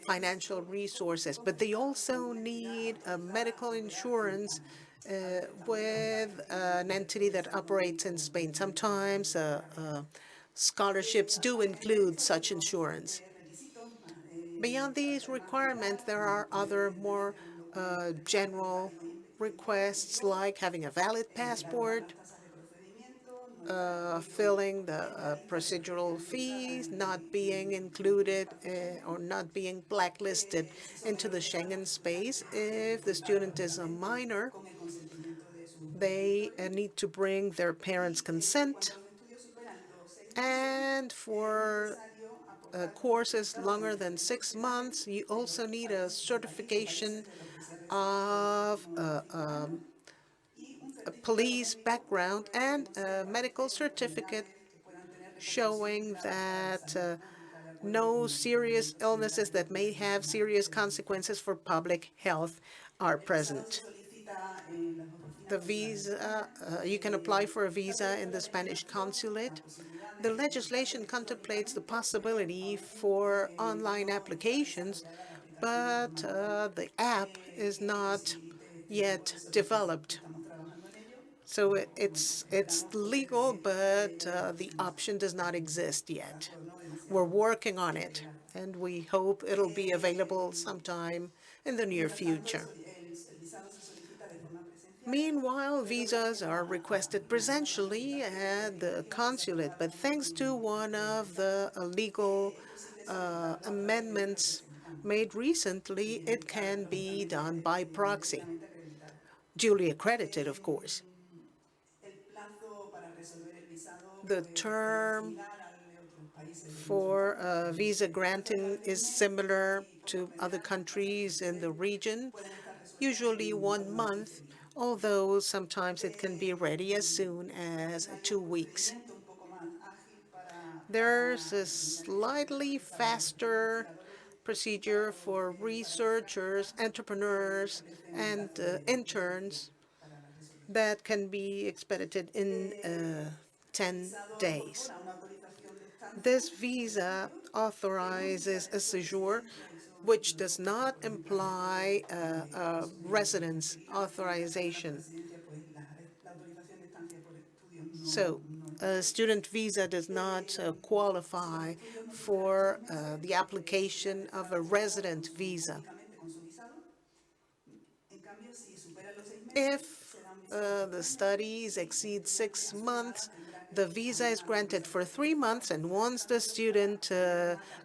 financial resources, but they also need a medical insurance with an entity that operates in Spain. Sometimes scholarships do include such insurance. Beyond these requirements, there are other more general requests, like having a valid passport, filling the procedural fees, not being included or not being blacklisted into the Schengen space. If the student is a minor, they need to bring their parents' consent. And for courses longer than 6 months, you also need a certification of a police background and a medical certificate showing that no serious illnesses that may have serious consequences for public health are present. The visa, you can apply for a visa in the Spanish consulate. The legislation contemplates the possibility for online applications, but the app is not yet developed. So it's legal, but the option does not exist yet. We're working on it, and we hope it'll be available sometime in the near future. Meanwhile, visas are requested presentially at the consulate, but thanks to one of the legal amendments made recently, it can be done by proxy, duly accredited, of course. The term for visa granting is similar to other countries in the region, usually 1 month, although sometimes it can be ready as soon as 2 weeks. There's a slightly faster procedure for researchers, entrepreneurs, and interns that can be expedited in 10 days. This visa authorizes a séjour which does not imply a residence authorization. So a student visa does not qualify for the application of a resident visa. If the studies exceed 6 months, the visa is granted for 3 months, and once the student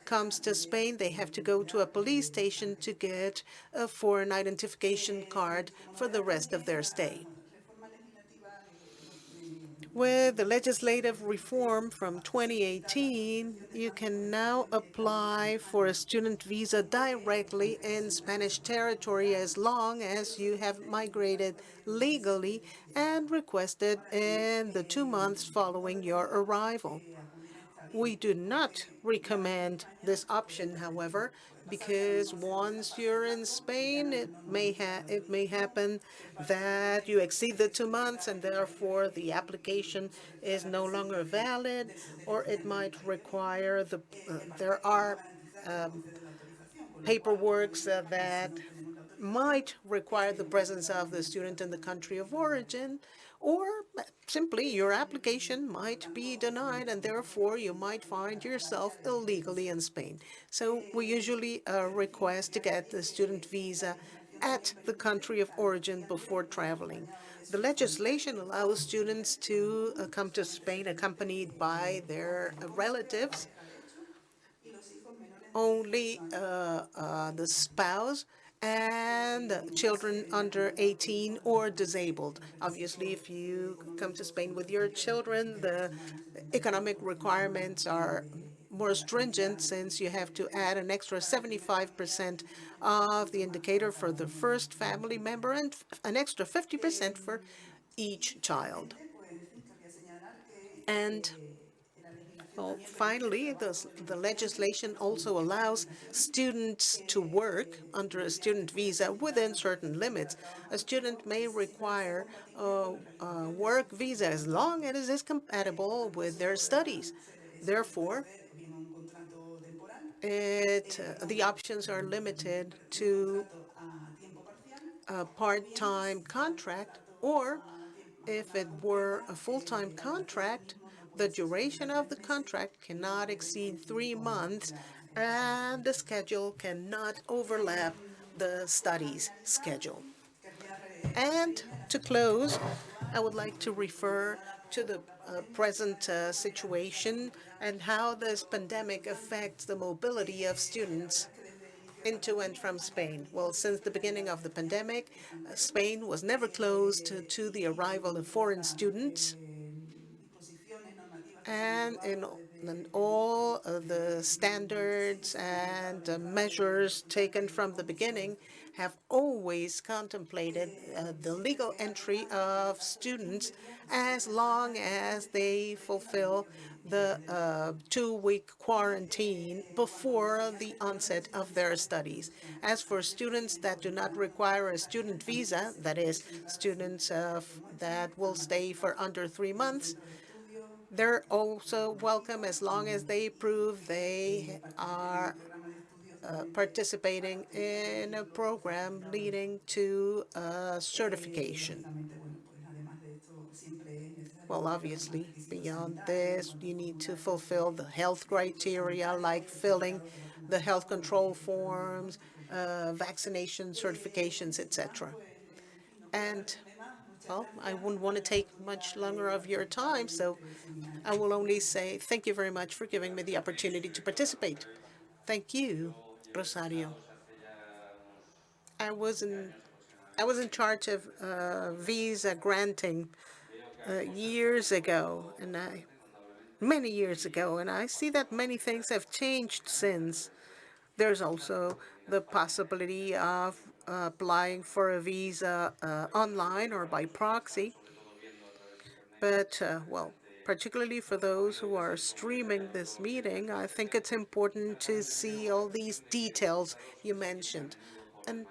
comes to Spain, they have to go to a police station to get a foreign identification card for the rest of their stay. With the legislative reform from 2018, you can now apply for a student visa directly in Spanish territory as long as you have migrated legally and requested in the 2 months following your arrival. We do not recommend this option, however, because once you're in Spain, it may happen that you exceed the 2 months and therefore the application is no longer valid, or it might require there are paperwork that might require the presence of the student in the country of origin, or simply your application might be denied and therefore you might find yourself illegally in Spain. So we usually request to get the student visa at the country of origin before traveling. The legislation allows students to come to Spain accompanied by their relatives. Only the spouse and children under 18 or disabled. Obviously, if you come to Spain with your children, the economic requirements are more stringent since you have to add an extra 75% of the indicator for the first family member and an extra 50% for each child. And well, finally, the legislation also allows students to work under a student visa within certain limits. A student may require a work visa as long as it is compatible with their studies. Therefore, the options are limited to a part-time contract, or if it were a full-time contract, the duration of the contract cannot exceed 3 months, and the schedule cannot overlap the studies schedule. And to close, I would like to refer to the present situation and how this pandemic affects the mobility of students into and from Spain. Well, since the beginning of the pandemic, Spain was never closed to the arrival of foreign students. And in all the standards and measures taken from the beginning have always contemplated the legal entry of students as long as they fulfill the 2-week quarantine before the onset of their studies. As for students that do not require a student visa, that is, students that will stay for under 3 months, they're also welcome as long as they prove they are participating in a program leading to certification. Well, obviously, beyond this, you need to fulfill the health criteria like filling the health control forms, vaccination certifications, etc. And well, I wouldn't want to take much longer of your time, so I will only say thank you very much for giving me the opportunity to participate. Thank you, Rosario. I was in charge of visa granting years ago, many years ago, and I see that many things have changed since. There's also the possibility of applying for a visa online or by proxy. But, well, particularly for those who are streaming this meeting, I think it's important to see all these details you mentioned. And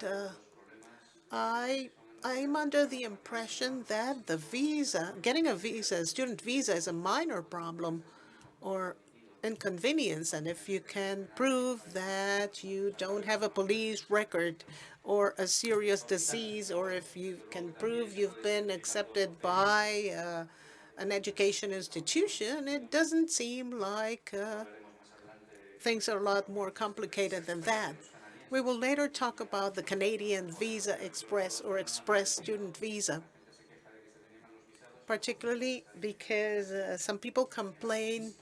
I'm under the impression that the visa, getting a visa, a student visa, is a minor problem or inconvenience. And if you can prove that you don't have a police record or a serious disease, or if you can prove you've been accepted by an education institution, it doesn't seem like things are a lot more complicated than that. We will later talk about the Canadian Visa Express or Express Student Visa, particularly because some people complain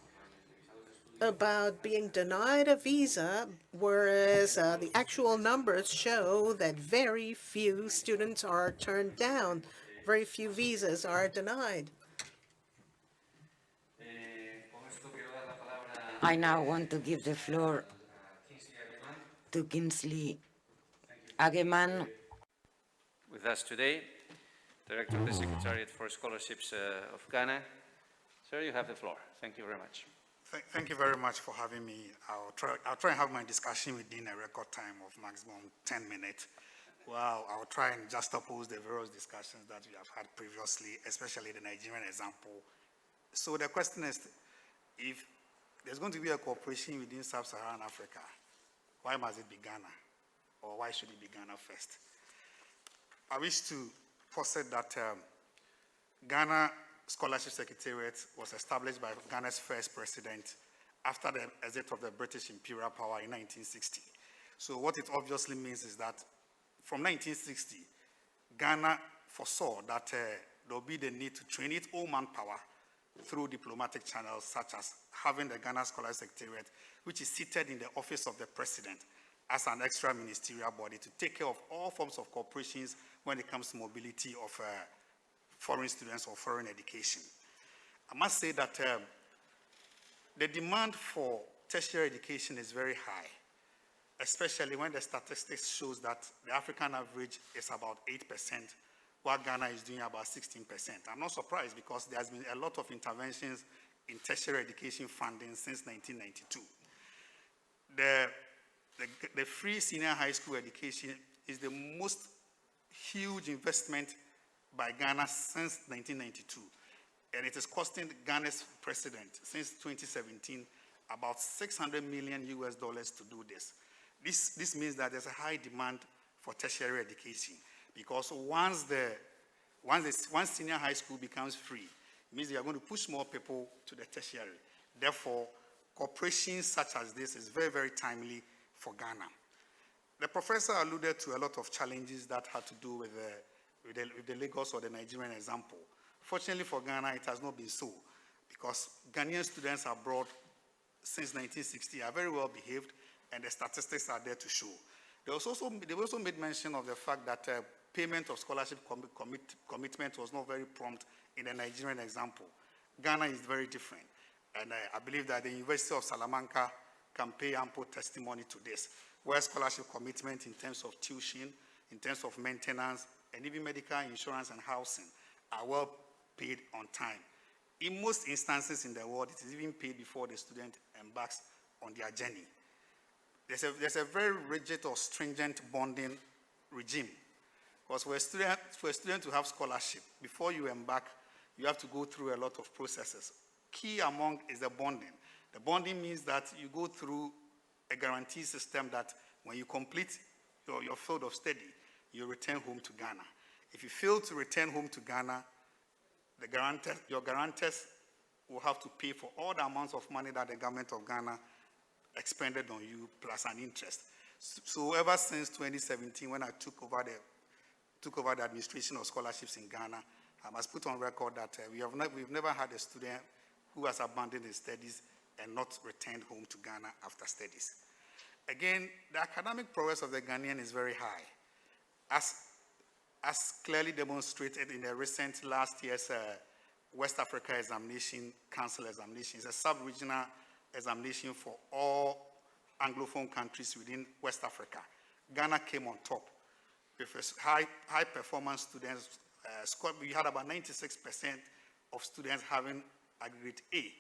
about being denied a visa, whereas the actual numbers show that very few students are turned down, very few visas are denied. I now want to give the floor to Kingsley Ageman. With us today, Director of the Secretariat for Scholarships of Ghana. Sir, you have the floor. Thank you very much. Thank you very much for having me. I'll try and have my discussion within a record time of maximum 10 minutes. Well, I'll try and just oppose the various discussions that we have had previously, especially the Nigerian example. So the question is, if there's going to be a cooperation within Sub-Saharan Africa, why must it be Ghana? Or why should it be Ghana first? I wish to posit that Ghana Scholarship Secretariat was established by Ghana's first president after the exit of the British imperial power in 1960. So what it obviously means is that from 1960, Ghana foresaw that there will be the need to train its own manpower through diplomatic channels, such as having the Ghana Scholarship Secretariat, which is seated in the office of the president as an extra ministerial body to take care of all forms of cooperations when it comes to mobility of foreign students or foreign education. I must say that the demand for tertiary education is very high, especially when the statistics shows that the African average is about 8%, while Ghana is doing about 16%. I'm not surprised because there has been a lot of interventions in tertiary education funding since 1992. The free senior high school education is the most huge investment by Ghana since 1992. And it is costing Ghana's president since 2017 about $600 million to do this. This means that there's a high demand for tertiary education because once senior high school becomes free, it means they are going to push more people to the tertiary. Therefore, cooperation such as this is very, very timely for Ghana. The professor alluded to a lot of challenges that had to do with the Lagos or the Nigerian example. Fortunately for Ghana, it has not been so because Ghanaian students abroad since 1960 are very well behaved and the statistics are there to show. They also made mention of the fact that payment of scholarship commitment was not very prompt in the Nigerian example. Ghana is very different. And I believe that the University of Salamanca can pay ample testimony to this, where scholarship commitment in terms of tuition, in terms of maintenance, and even medical insurance and housing are well paid on time. In most instances in the world, it is even paid before the student embarks on their journey. There's a very rigid or stringent bonding regime. Because for a student to have scholarship, before you embark, you have to go through a lot of processes. Key among is the bonding. The bonding means that you go through a guarantee system that when you complete your field of study, you return home to Ghana. If you fail to return home to Ghana, your guarantors will have to pay for all the amounts of money that the government of Ghana expended on you plus an interest. So ever since 2017, when I took over the administration of scholarships in Ghana, I must put on record that we've never had a student who has abandoned his studies and not returned home to Ghana after studies. Again, the academic prowess of the Ghanaian is very high, as clearly demonstrated in the recent last year's West Africa examination, council examination. It's a sub-regional examination for all Anglophone countries within West Africa. Ghana came on top with high performance students. We had about 96% of students having aggregate A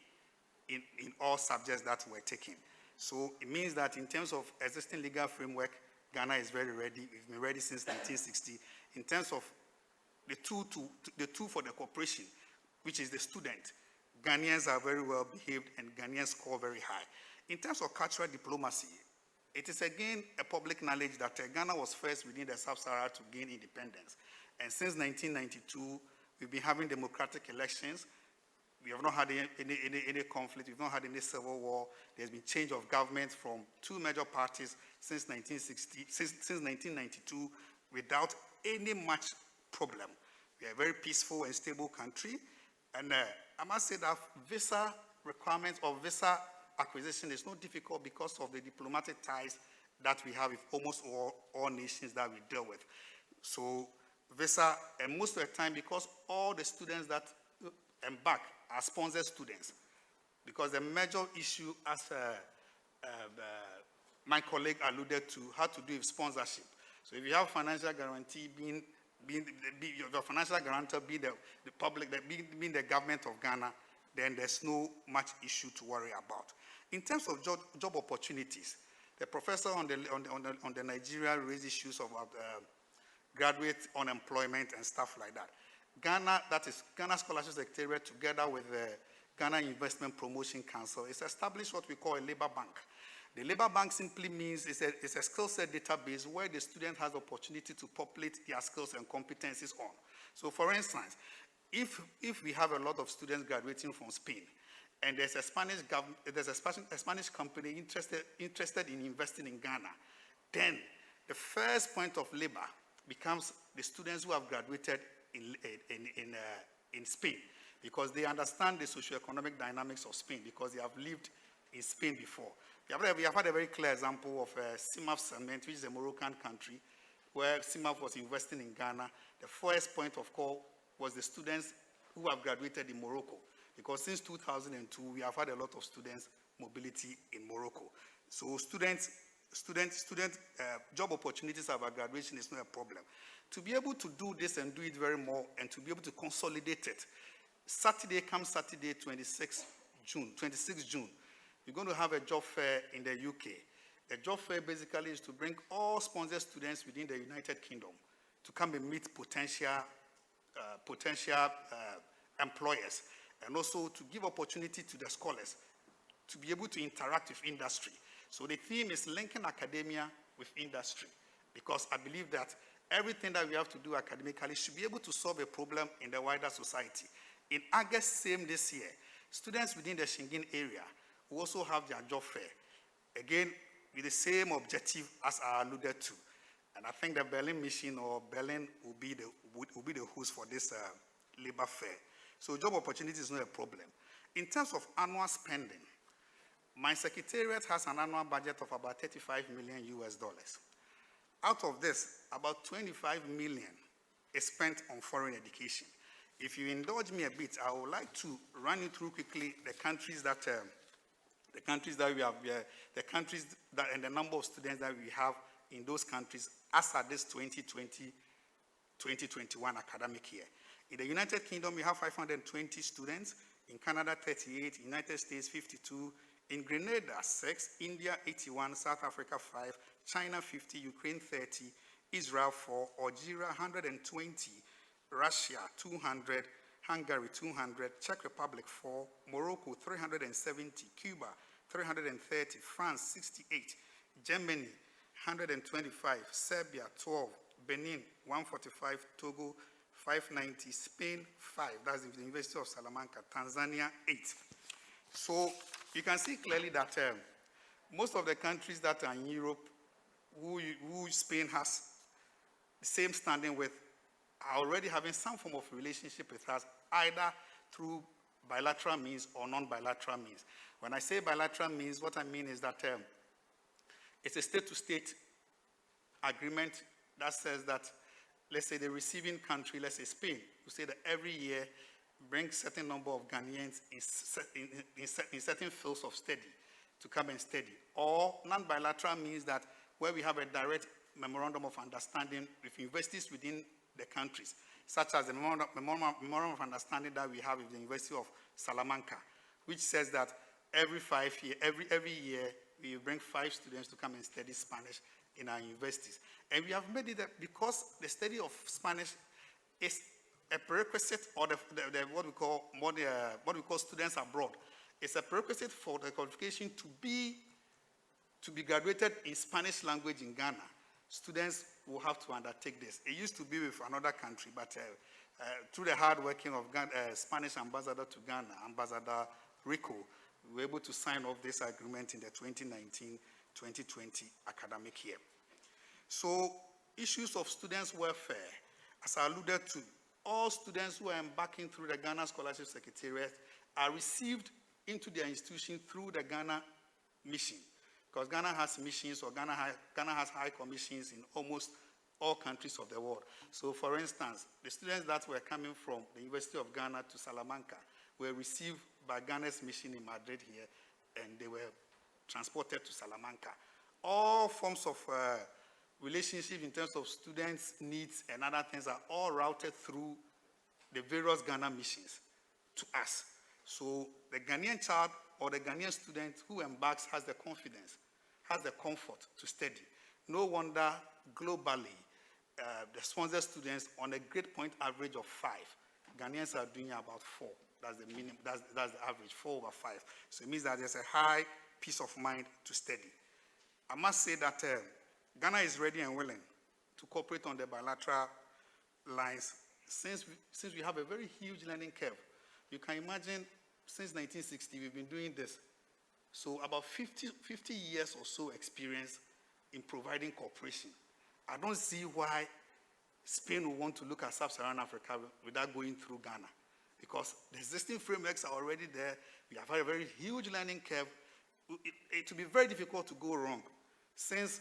in all subjects that were taken. So it means that in terms of existing legal framework, Ghana is very ready. We've been ready since 1960. In terms of the tool for the cooperation, which is the student, Ghanaians are very well behaved and Ghanaians score very high. In terms of cultural diplomacy, it is again a public knowledge that Ghana was first within the Sub-Sahara to gain independence. And since 1992, we've been having democratic elections. We have not had any conflict. We've not had any civil war. There's been change of government from two major parties since 1992 without any much problem. We are a very peaceful and stable country. And I must say that visa requirements or visa acquisition is not difficult because of the diplomatic ties that we have with almost all nations that we deal with. So visa, and most of the time, because all the students that embark are sponsored students, because the major issue, as my colleague alluded to, had to do with sponsorship. So if you have financial guarantee your financial guarantor being the public, being the government of Ghana, then there's no much issue to worry about. In terms of job opportunities, the professor on the Nigeria raised issues about graduate unemployment and stuff like that. Ghana, that is Ghana Scholarship Secretariat, together with the Ghana Investment Promotion Council, is established what we call a labor bank. The labor bank simply means it's a skill set database where the student has opportunity to populate their skills and competencies on. So for instance, if we have a lot of students graduating from Spain, and there's a Spanish company interested in investing in Ghana, then the first point of labor becomes the students who have graduated in Spain, because they understand the socioeconomic dynamics of Spain, because they have lived in Spain before. We have had a very clear example of CIMAF Cement, which is a Moroccan country, where CIMAF was investing in Ghana. The first point of call was the students who have graduated in Morocco, because since 2002, we have had a lot of students mobility in Morocco. So job opportunities after graduation is not a problem. To be able to do this and do it very more, and to be able to consolidate it, Saturday, 26 June, we're going to have a job fair in the UK. A job fair basically is to bring all sponsored students within the United Kingdom to come and meet potential employers, and also to give opportunity to the scholars to be able to interact with industry. So the theme is linking academia with industry, because I believe that everything that we have to do academically should be able to solve a problem in the wider society. In August same this year, students within the Schengen area will also have their job fair, again with the same objective as I alluded to. And I think the Berlin mission or Berlin will be the host for this labor fair. So job opportunity is not a problem. In terms of annual spending, my secretariat has an annual budget of about $35 million US. Out of this, about 25 million is spent on foreign education. If you indulge me a bit, I would like to run you through quickly the countries that we have, and the number of students that we have in those countries as at this 2020-2021 academic year. In the United Kingdom, we have 520 students. In Canada, 38. United States, 52. In Grenada, 6. India, 81. South Africa, 5. China, 50. Ukraine, 30. Israel, 4. Algeria, 120. Russia, 200. Hungary, 200. Czech Republic, 4. Morocco, 370. Cuba, 330. France, 68. Germany, 125. Serbia, 12. Benin, 145. Togo, 590. Spain, 5. That's the University of Salamanca. Tanzania, 8. So you can see clearly that most of the countries that are in Europe, who Spain has the same standing with, are already having some form of relationship with us, either through bilateral means or non-bilateral means. When I say bilateral means, what I mean is that it's a state-to-state agreement that says that, let's say the receiving country, let's say Spain, who say that every year brings certain number of Ghanaians in certain fields of study to come and study. Or non-bilateral means that where we have a direct memorandum of understanding with universities within the countries. such as the memorandum of understanding that we have with the University of Salamanca, which says that every year we bring 5 students to come and study Spanish in our universities. And we have made it that because the study of Spanish is a prerequisite, or what we call students abroad. It's a prerequisite for the qualification to be graduated in Spanish language in Ghana. Students will have to undertake this. It used to be with another country, but through the hard working of Spanish ambassador to Ghana, Ambassador Rico, we were able to sign off this agreement in the 2019-2020 academic year. So issues of students' welfare, as I alluded to, all students who are embarking through the Ghana Scholarship Secretariat are received into their institution through the Ghana mission, because Ghana has missions, or Ghana has high commissions in almost all countries of the world. So for instance, the students that were coming from the University of Ghana to Salamanca were received by Ghana's mission in Madrid here, and they were transported to Salamanca. All forms of relationship in terms of students' needs and other things are all routed through the various Ghana missions to us. So the Ghanaian child or the Ghanaian student who embarks has the confidence, has the comfort to study. No wonder globally, the sponsored students on a grade point average of 5, Ghanaians are doing about 4. That's the minimum, that's the average, 4 over 5. So it means that there's a high peace of mind to study. I must say that Ghana is ready and willing to cooperate on the bilateral lines since we have a very huge learning curve. You can imagine, since 1960, we've been doing this. So about 50 years or so experience in providing cooperation. I don't see why Spain will want to look at sub-Saharan Africa without going through Ghana, because the existing frameworks are already there. We have a very huge learning curve. It will be very difficult to go wrong, since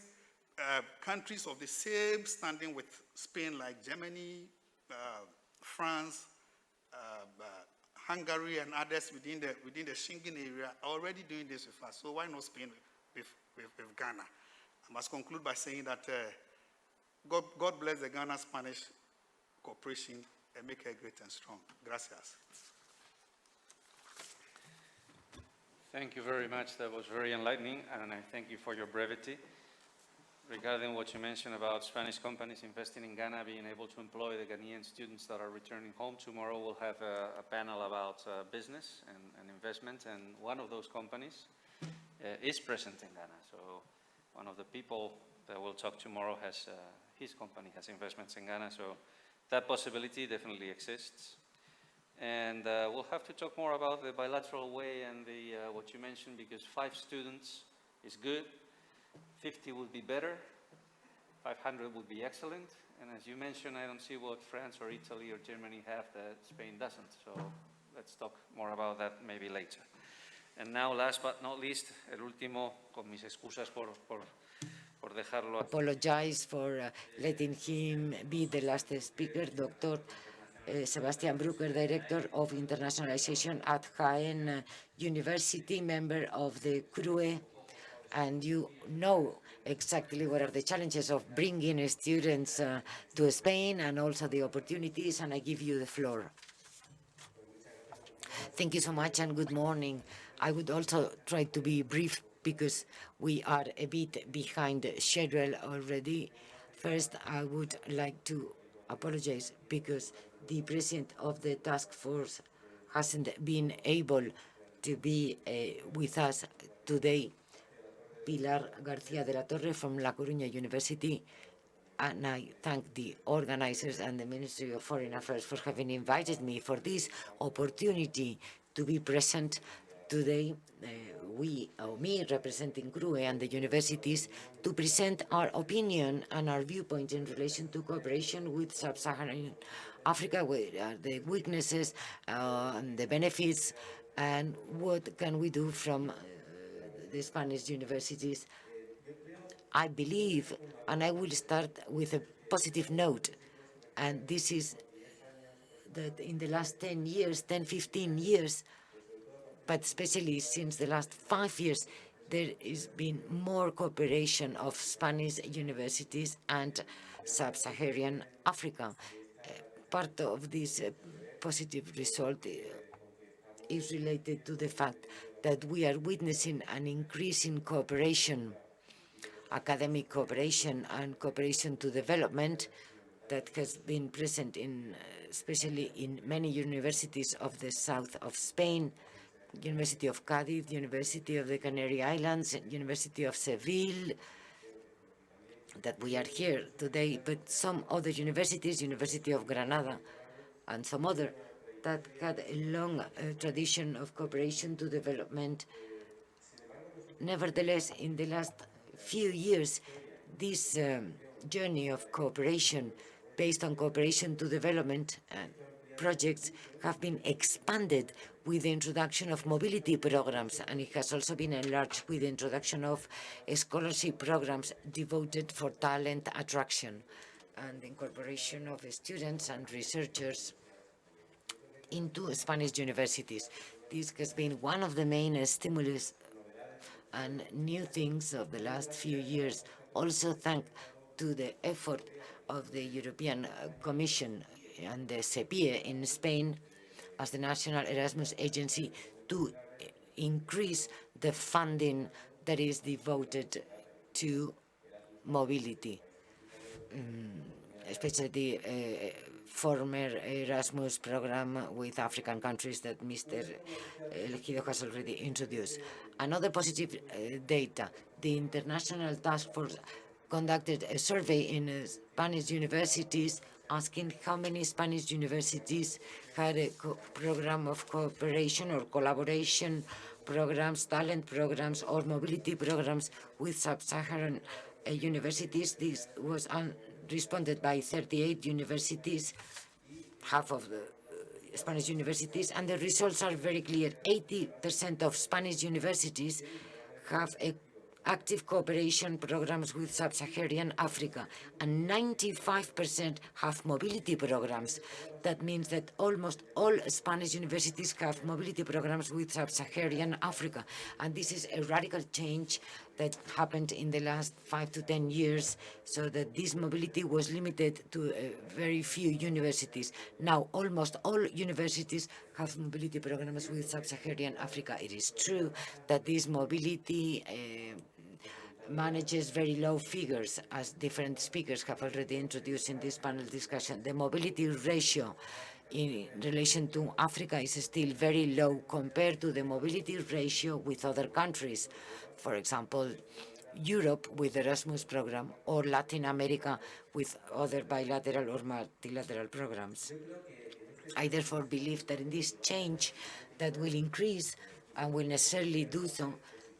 countries of the same standing with Spain, like Germany, France, Hungary, and others within the Schengen area are already doing this with us. So why not Spain with Ghana? I must conclude by saying that God bless the Ghana-Spanish cooperation and make it great and strong. Gracias. Thank you very much. That was very enlightening, and I thank you for your brevity. Regarding what you mentioned about Spanish companies investing in Ghana, being able to employ the Ghanaian students that are returning home, tomorrow we'll have a panel about business and investment, and one of those companies is present in Ghana. So one of the people that we'll talk tomorrow has, his company has investments in Ghana, so that possibility definitely exists. And we'll have to talk more about the bilateral way and the what you mentioned, because 5 students is good. 50 would be better, 500 would be excellent, and as you mentioned, I don't see what France or Italy or Germany have that Spain doesn't, so let's talk more about that maybe later. And now, last but not least, el último, con mis excusas por dejarlo. Apologize for letting him be the last speaker, Dr. Sebastian Brucker, Director of Internationalization at Jaén University, member of the CRUE, and you know exactly what are the challenges of bringing students to Spain and also the opportunities, and I give you the floor. Thank you so much and good morning. I would also try to be brief because we are a bit behind schedule already. First, I would like to apologize because the president of the task force hasn't been able to be with us today. Pilar García de la Torre from La Coruña University, and I thank the organizers and the Ministry of Foreign Affairs for having invited me for this opportunity to be present today. Me representing CRUE and the universities, to present our opinion and our viewpoint in relation to cooperation with sub-Saharan Africa, what are the weaknesses and the benefits, and what can we do from the Spanish universities. I believe, and I will start with a positive note, and this is that in the last 10 years, 10, 15 years, but especially since the last 5 years, there has been more cooperation of Spanish universities and sub-Saharan Africa. part of this positive result is related to the fact that we are witnessing an increase in cooperation, academic cooperation and cooperation to development that has been present especially in many universities of the south of Spain, University of Cádiz, University of the Canary Islands, University of Seville, that we are here today, but some other universities, University of Granada and some other, that had a long tradition of cooperation to development. Nevertheless, in the last few years, this journey of cooperation based on cooperation to development projects have been expanded with the introduction of mobility programs, and it has also been enlarged with the introduction of scholarship programs devoted for talent attraction and the incorporation of students and researchers into Spanish universities. This has been one of the main stimulus and new things of the last few years, also thanks to the effort of the European Commission and the SEPIE in Spain as the National Erasmus Agency to increase the funding that is devoted to mobility, especially the former Erasmus program with African countries that Mr. Elegido has already introduced. Another positive data, the International Task Force conducted a survey in Spanish universities asking how many Spanish universities had a program of cooperation or collaboration programs, talent programs, or mobility programs with sub-Saharan universities. This was responded by 38 universities, half of the Spanish universities, and the results are very clear. 80% of Spanish universities have active cooperation programs with sub-Saharan Africa, and 95% have mobility programs. That means that almost all Spanish universities have mobility programs with sub-Saharan Africa, and this is a radical change that happened in the last 5 to 10 years, so that this mobility was limited to very few universities. Now, almost all universities have mobility programs with sub-Saharan Africa. It is true that this mobility manages very low figures, as different speakers have already introduced in this panel discussion. The mobility ratio in relation to Africa is still very low compared to the mobility ratio with other countries. For example, Europe with the Erasmus program, or Latin America with other bilateral or multilateral programs. I therefore believe that in this change that will increase and will necessarily do so,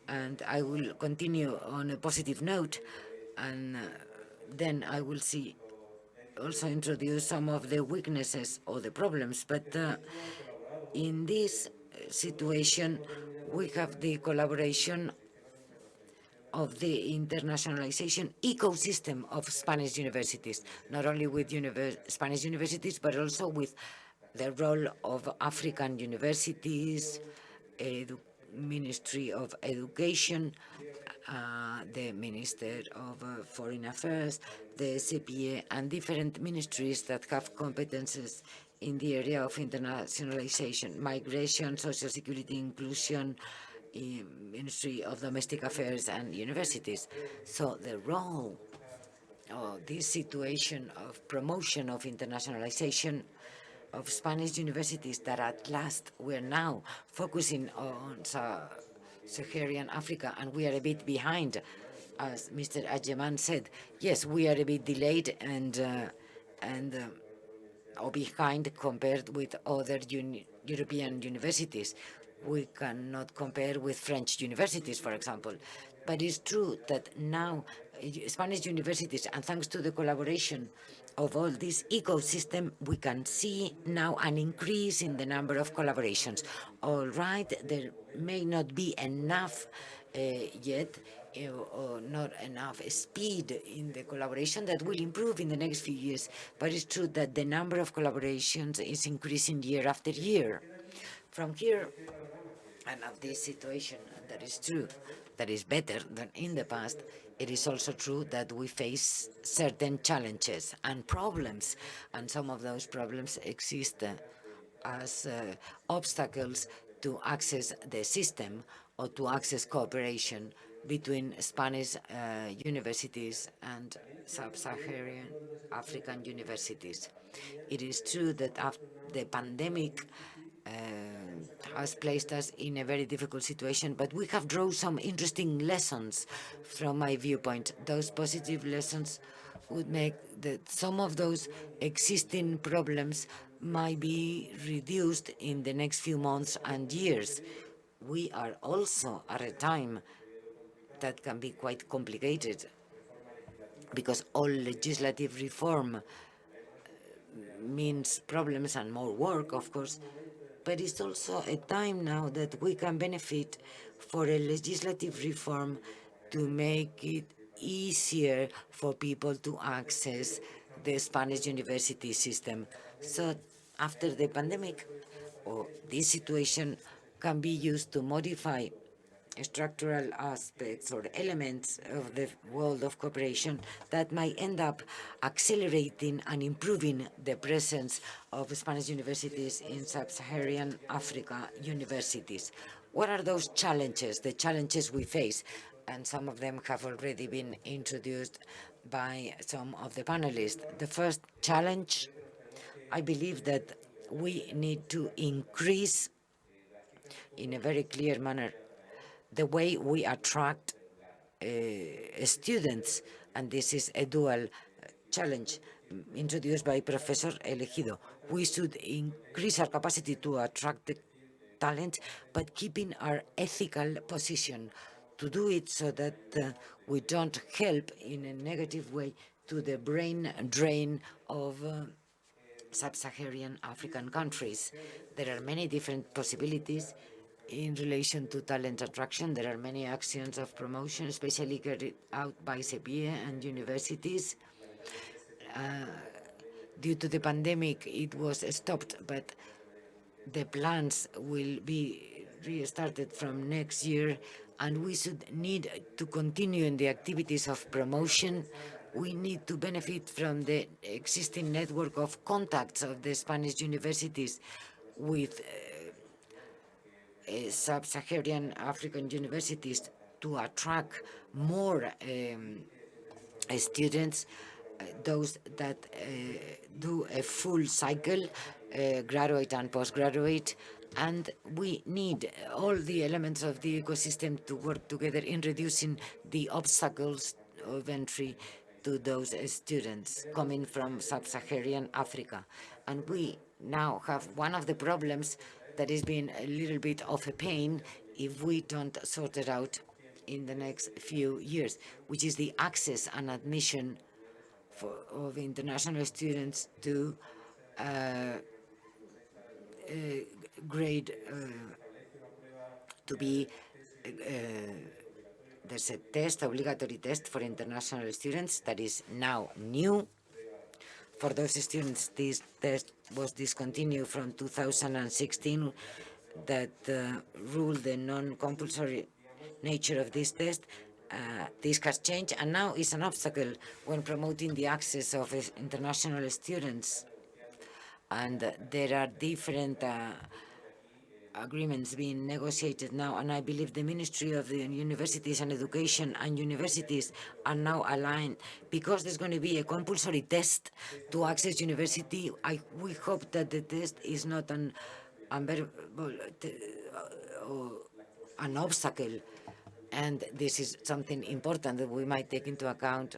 and I will continue on a positive note, and then I will also introduce some of the weaknesses or the problems. But in this situation, we have the collaboration of the internationalization ecosystem of Spanish universities, not only with Spanish universities, but also with the role of African universities, Ministry of Education, the Minister of Foreign Affairs, the SEPIE, and different ministries that have competences in the area of internationalization, migration, social security, inclusion, Ministry of Domestic Affairs, and universities. So the role of this situation of promotion of internationalization of Spanish universities, that at last we're now focusing on Saharan Africa, and we are a bit behind, as Mr. Adjeman said. Yes, we are a bit delayed or behind compared with other European universities. We cannot compare with French universities, for example. But it's true that now Spanish universities, and thanks to the collaboration of all this ecosystem, we can see now an increase in the number of collaborations. All right, there may not be enough yet, or not enough speed in the collaboration that will improve in the next few years, but it's true that the number of collaborations is increasing year after year. From here, And of this situation, that is true, that is better than in the past, it is also true that we face certain challenges and problems, and some of those problems exist as obstacles to access the system or to access cooperation between Spanish universities and sub-Saharan African universities. It is true that after the pandemic has placed us in a very difficult situation, but we have drawn some interesting lessons from my viewpoint. Those positive lessons would make that some of those existing problems might be reduced in the next few months and years. We are also at a time that can be quite complicated because all legislative reform means problems and more work, of course, but it's also a time now that we can benefit for a legislative reform to make it easier for people to access the Spanish university system. So after the pandemic, this situation can be used to modify structural aspects or elements of the world of cooperation that might end up accelerating and improving the presence of Spanish universities in sub-Saharan Africa universities. What are those challenges, the challenges we face? And some of them have already been introduced by some of the panelists. The first challenge, I believe that we need to increase in a very clear manner the way we attract students, and this is a dual challenge introduced by Professor Elegido. We should increase our capacity to attract the talent, but keeping our ethical position to do it so that we don't help in a negative way to the brain drain of sub-Saharan African countries. There are many different possibilities in relation to talent attraction. There are many actions of promotion, especially carried out by SEPIE and universities. Due to the pandemic, it was stopped, but the plans will be restarted from next year, and we should need to continue in the activities of promotion. We need to benefit from the existing network of contacts of the Spanish universities with sub-Saharan African universities to attract more students, those that do a full cycle, graduate and postgraduate, and we need all the elements of the ecosystem to work together in reducing the obstacles of entry to those students coming from sub-Saharan Africa. And we now have one of the problems that has been a little bit of a pain if we don't sort it out in the next few years, which is the access and admission of international students to grade to be there's a test, obligatory test for international students that is now new. For those students, this test was discontinued from 2016 that ruled the non-compulsory nature of this test. This has changed, and now it's an obstacle when promoting the access of international students. And there are different agreements being negotiated now, and I believe the Ministry of the Universities and Education and universities are now aligned because there's going to be a compulsory test to access university. We hope that the test is not an obstacle, and this is something important that we might take into account.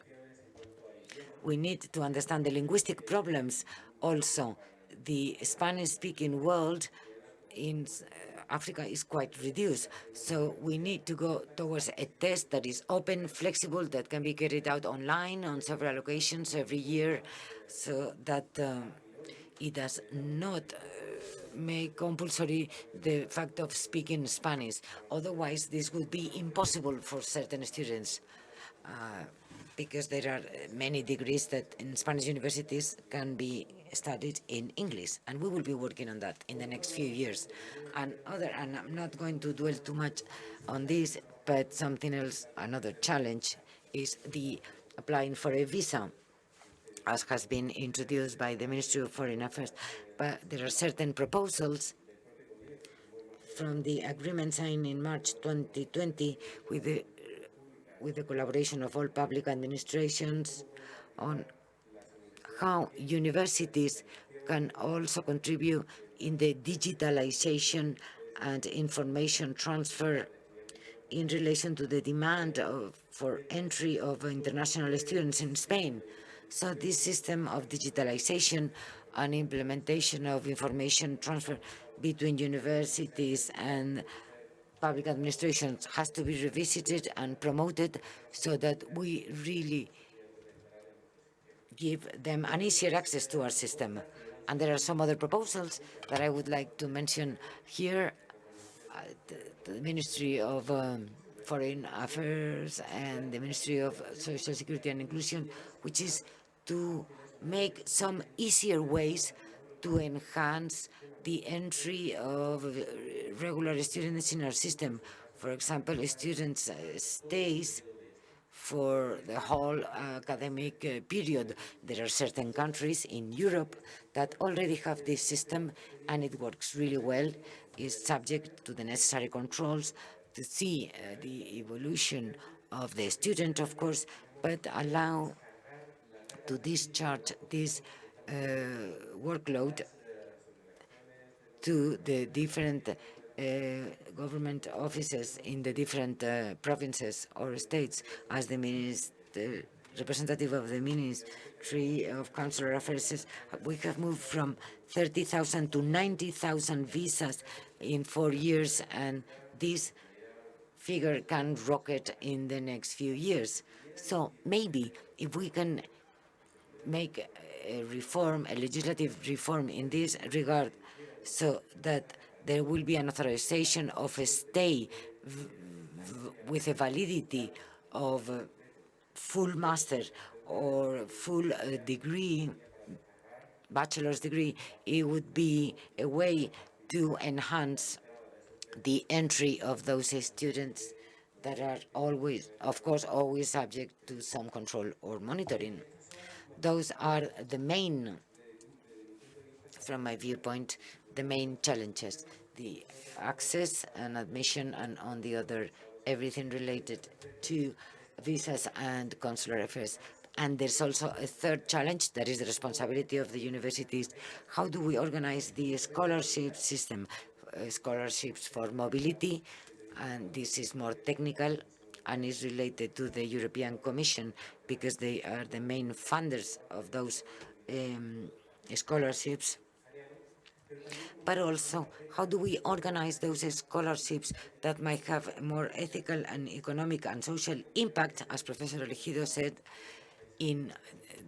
We need to understand the linguistic problems also. The Spanish-speaking world in Africa is quite reduced, so we need to go towards a test that is open, flexible, that can be carried out online on several occasions every year, so that it does not make compulsory the fact of speaking Spanish. Otherwise, this would be impossible for certain students because there are many degrees that in Spanish universities can be studied in English, and we will be working on that in the next few years. And I'm not going to dwell too much on this, but something else, another challenge, is the applying for a visa, as has been introduced by the Ministry of Foreign Affairs. But there are certain proposals from the agreement signed in March 2020 with the collaboration of all public administrations on how universities can also contribute in the digitalization and information transfer in relation to the demand for entry of international students in Spain. So this system of digitalization and implementation of information transfer between universities and public administrations has to be revisited and promoted so that we really give them an easier access to our system. And there are some other proposals that I would like to mention here. The Ministry of Foreign Affairs and the Ministry of Social Security and Inclusion, which is to make some easier ways to enhance the entry of regular students in our system. For example, students stays for the whole academic period. There are certain countries in Europe that already have this system, and it works really well. It's subject to the necessary controls to see the evolution of the student, of course, but allow to discharge this workload to the different government offices in the different provinces or states. As the representative of the Ministry of Consular Affairs says, we have moved from 30,000 to 90,000 visas in 4 years, and this figure can rocket in the next few years. So maybe if we can make a reform, a legislative reform in this regard, so that there will be an authorization of a stay with a validity of full master or full degree, bachelor's degree, it would be a way to enhance the entry of those students that are always, of course, always subject to some control or monitoring. Those are the main, from my viewpoint, the main challenges, the access and admission, and on the other, everything related to visas and consular affairs. And there's also a third challenge that is the responsibility of the universities. How do we organize the scholarship system? Scholarships for mobility, and this is more technical and is related to the European Commission because they are the main funders of those scholarships. But also, how do we organize those scholarships that might have a more ethical and economic and social impact, as Professor Elegido said, in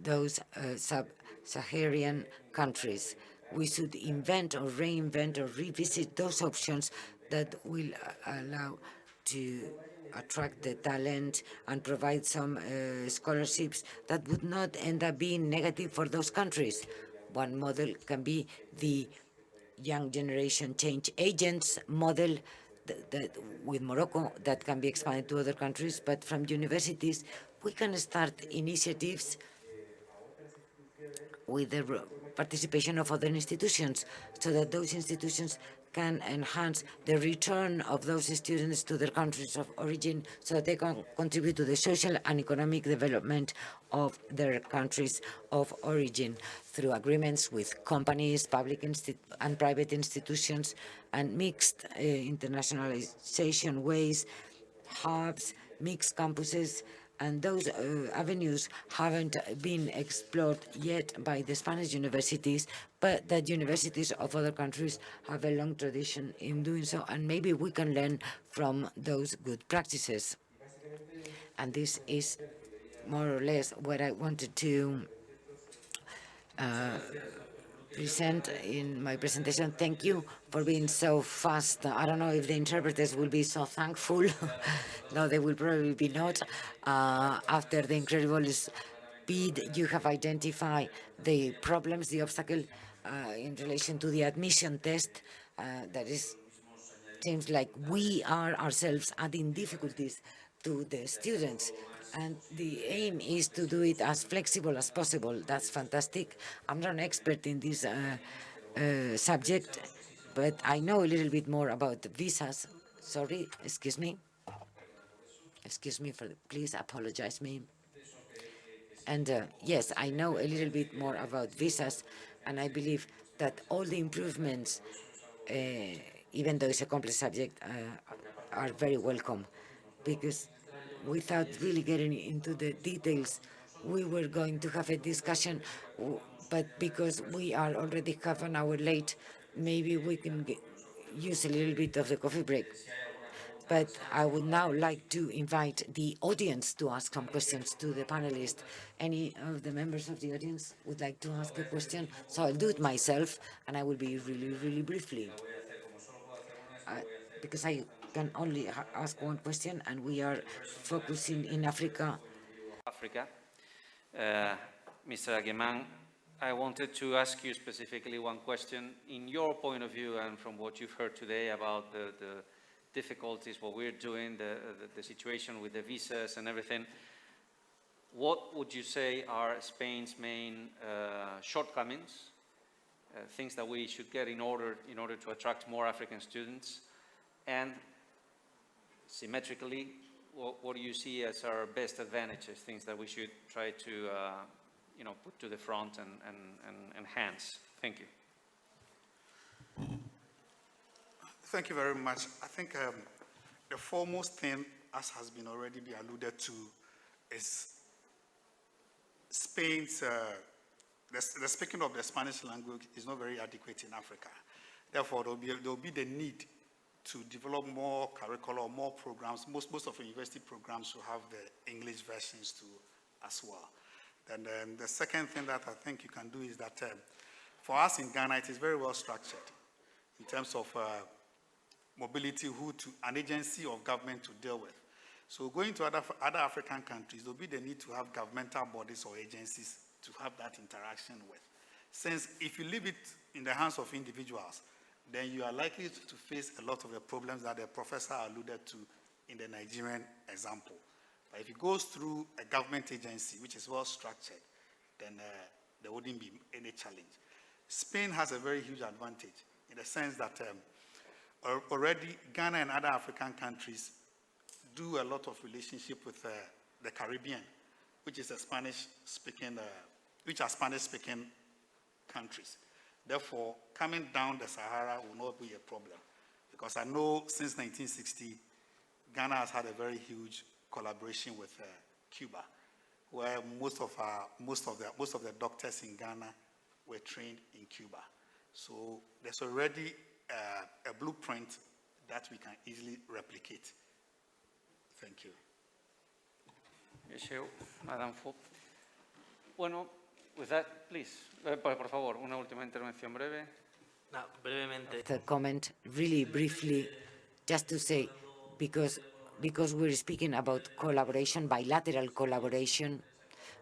those sub-Saharan countries? We should invent or reinvent or revisit those options that will allow to attract the talent and provide some scholarships that would not end up being negative for those countries. One model can be the young generation change agents model that with Morocco that can be expanded to other countries, but from universities we can start initiatives with the participation of other institutions so that those institutions can enhance the return of those students to their countries of origin so that they can contribute to the social and economic development of their countries of origin through agreements with companies, public and private institutions, and mixed internationalization ways, hubs, mixed campuses, and those avenues haven't been explored yet by the Spanish universities, but that universities of other countries have a long tradition in doing so, and maybe we can learn from those good practices. And this is more or less what I wanted to present in my presentation. Thank you for being so fast. I don't know if the interpreters will be so thankful. No, they will probably be not after the incredible speed you have identified the problems, the obstacle in relation to the admission test. That is, seems like we are ourselves adding difficulties to the students, and the aim is to do it as flexible as possible. That's fantastic. I'm not an expert in this subject, but I know a little bit more about visas. Sorry, excuse me. Excuse me for, please apologize me. And yes, I know a little bit more about visas, and I believe that all the improvements, even though it's a complex subject, are very welcome, because without really getting into the details, we were going to have a discussion, but because we are already half an hour late, maybe we can use a little bit of the coffee break. But I would now like to invite the audience to ask some questions to the panelists. Any of the members of the audience would like to ask a question? So I'll do it myself, and I will be really, really briefly. Because I can only ask one question, and we are focusing in Africa. Africa. Mr. Agueman, I wanted to ask you specifically one question. In your point of view and from what you've heard today about the difficulties, what we're doing, the situation with the visas and everything, what would you say are Spain's main shortcomings, things that we should get in order to attract more African students? And symmetrically, what do you see as our best advantages, things that we should try to put to the front and enhance? Thank you. Thank you very much. I think the foremost thing, as has been already been alluded to, is Spain's, the speaking of the Spanish language is not very adequate in Africa. Therefore, there will be the need to develop more curriculum, more programs. Most of the university programs will have the English versions too as well. And then the second thing that I think you can do is that for us in Ghana, it is very well structured in terms of mobility, an agency of government to deal with. So going to other African countries, there will be the need to have governmental bodies or agencies to have that interaction with. Since if you leave it in the hands of individuals, then you are likely to face a lot of the problems that the professor alluded to in the Nigerian example. But if it goes through a government agency, which is well structured, then there wouldn't be any challenge. Spain has a very huge advantage in the sense that already Ghana and other African countries do a lot of relationship with the Caribbean, which is a Spanish-speaking, which are Spanish-speaking countries. Therefore, coming down the Sahara will not be a problem, because I know since 1960, Ghana has had a very huge collaboration with Cuba, where most of the doctors in Ghana were trained in Cuba. So there's already a blueprint that we can easily replicate. Thank you. Madam Fopp. Bueno, with that, please, por favor, una última intervención breve. No, brevemente. The comment, really briefly, just to say, because we're speaking about collaboration, bilateral collaboration,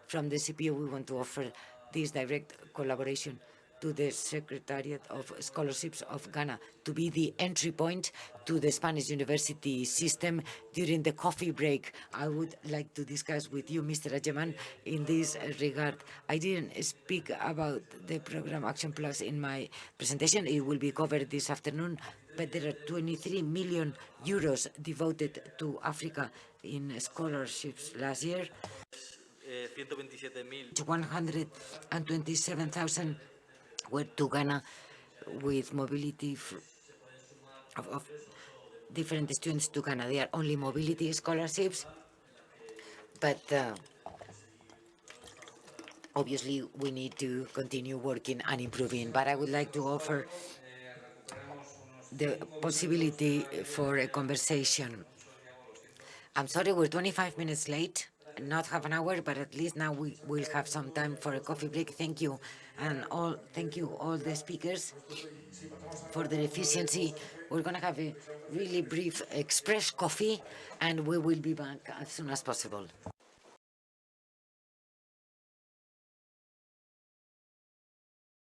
from the SEPIE we want to offer this direct collaboration to the Secretariat of Scholarships of Ghana to be the entry point to the Spanish university system. During the coffee break, I would like to discuss with you, Mr. Ajeman, in this regard. I didn't speak about the program Action Plus in my presentation. It will be covered this afternoon, but there are 23 million euros devoted to Africa in scholarships last year. 127,000 were to Ghana, with mobility of different students to Ghana. They are only mobility scholarships, but obviously we need to continue working and improving. But I would like to offer the possibility for a conversation. I'm sorry, we're 25 minutes late, not half an hour, but at least now we will have some time for a coffee break. Thank you, and thank you all the speakers for their efficiency. We're going to have a really brief express coffee, and we will be back as soon as possible.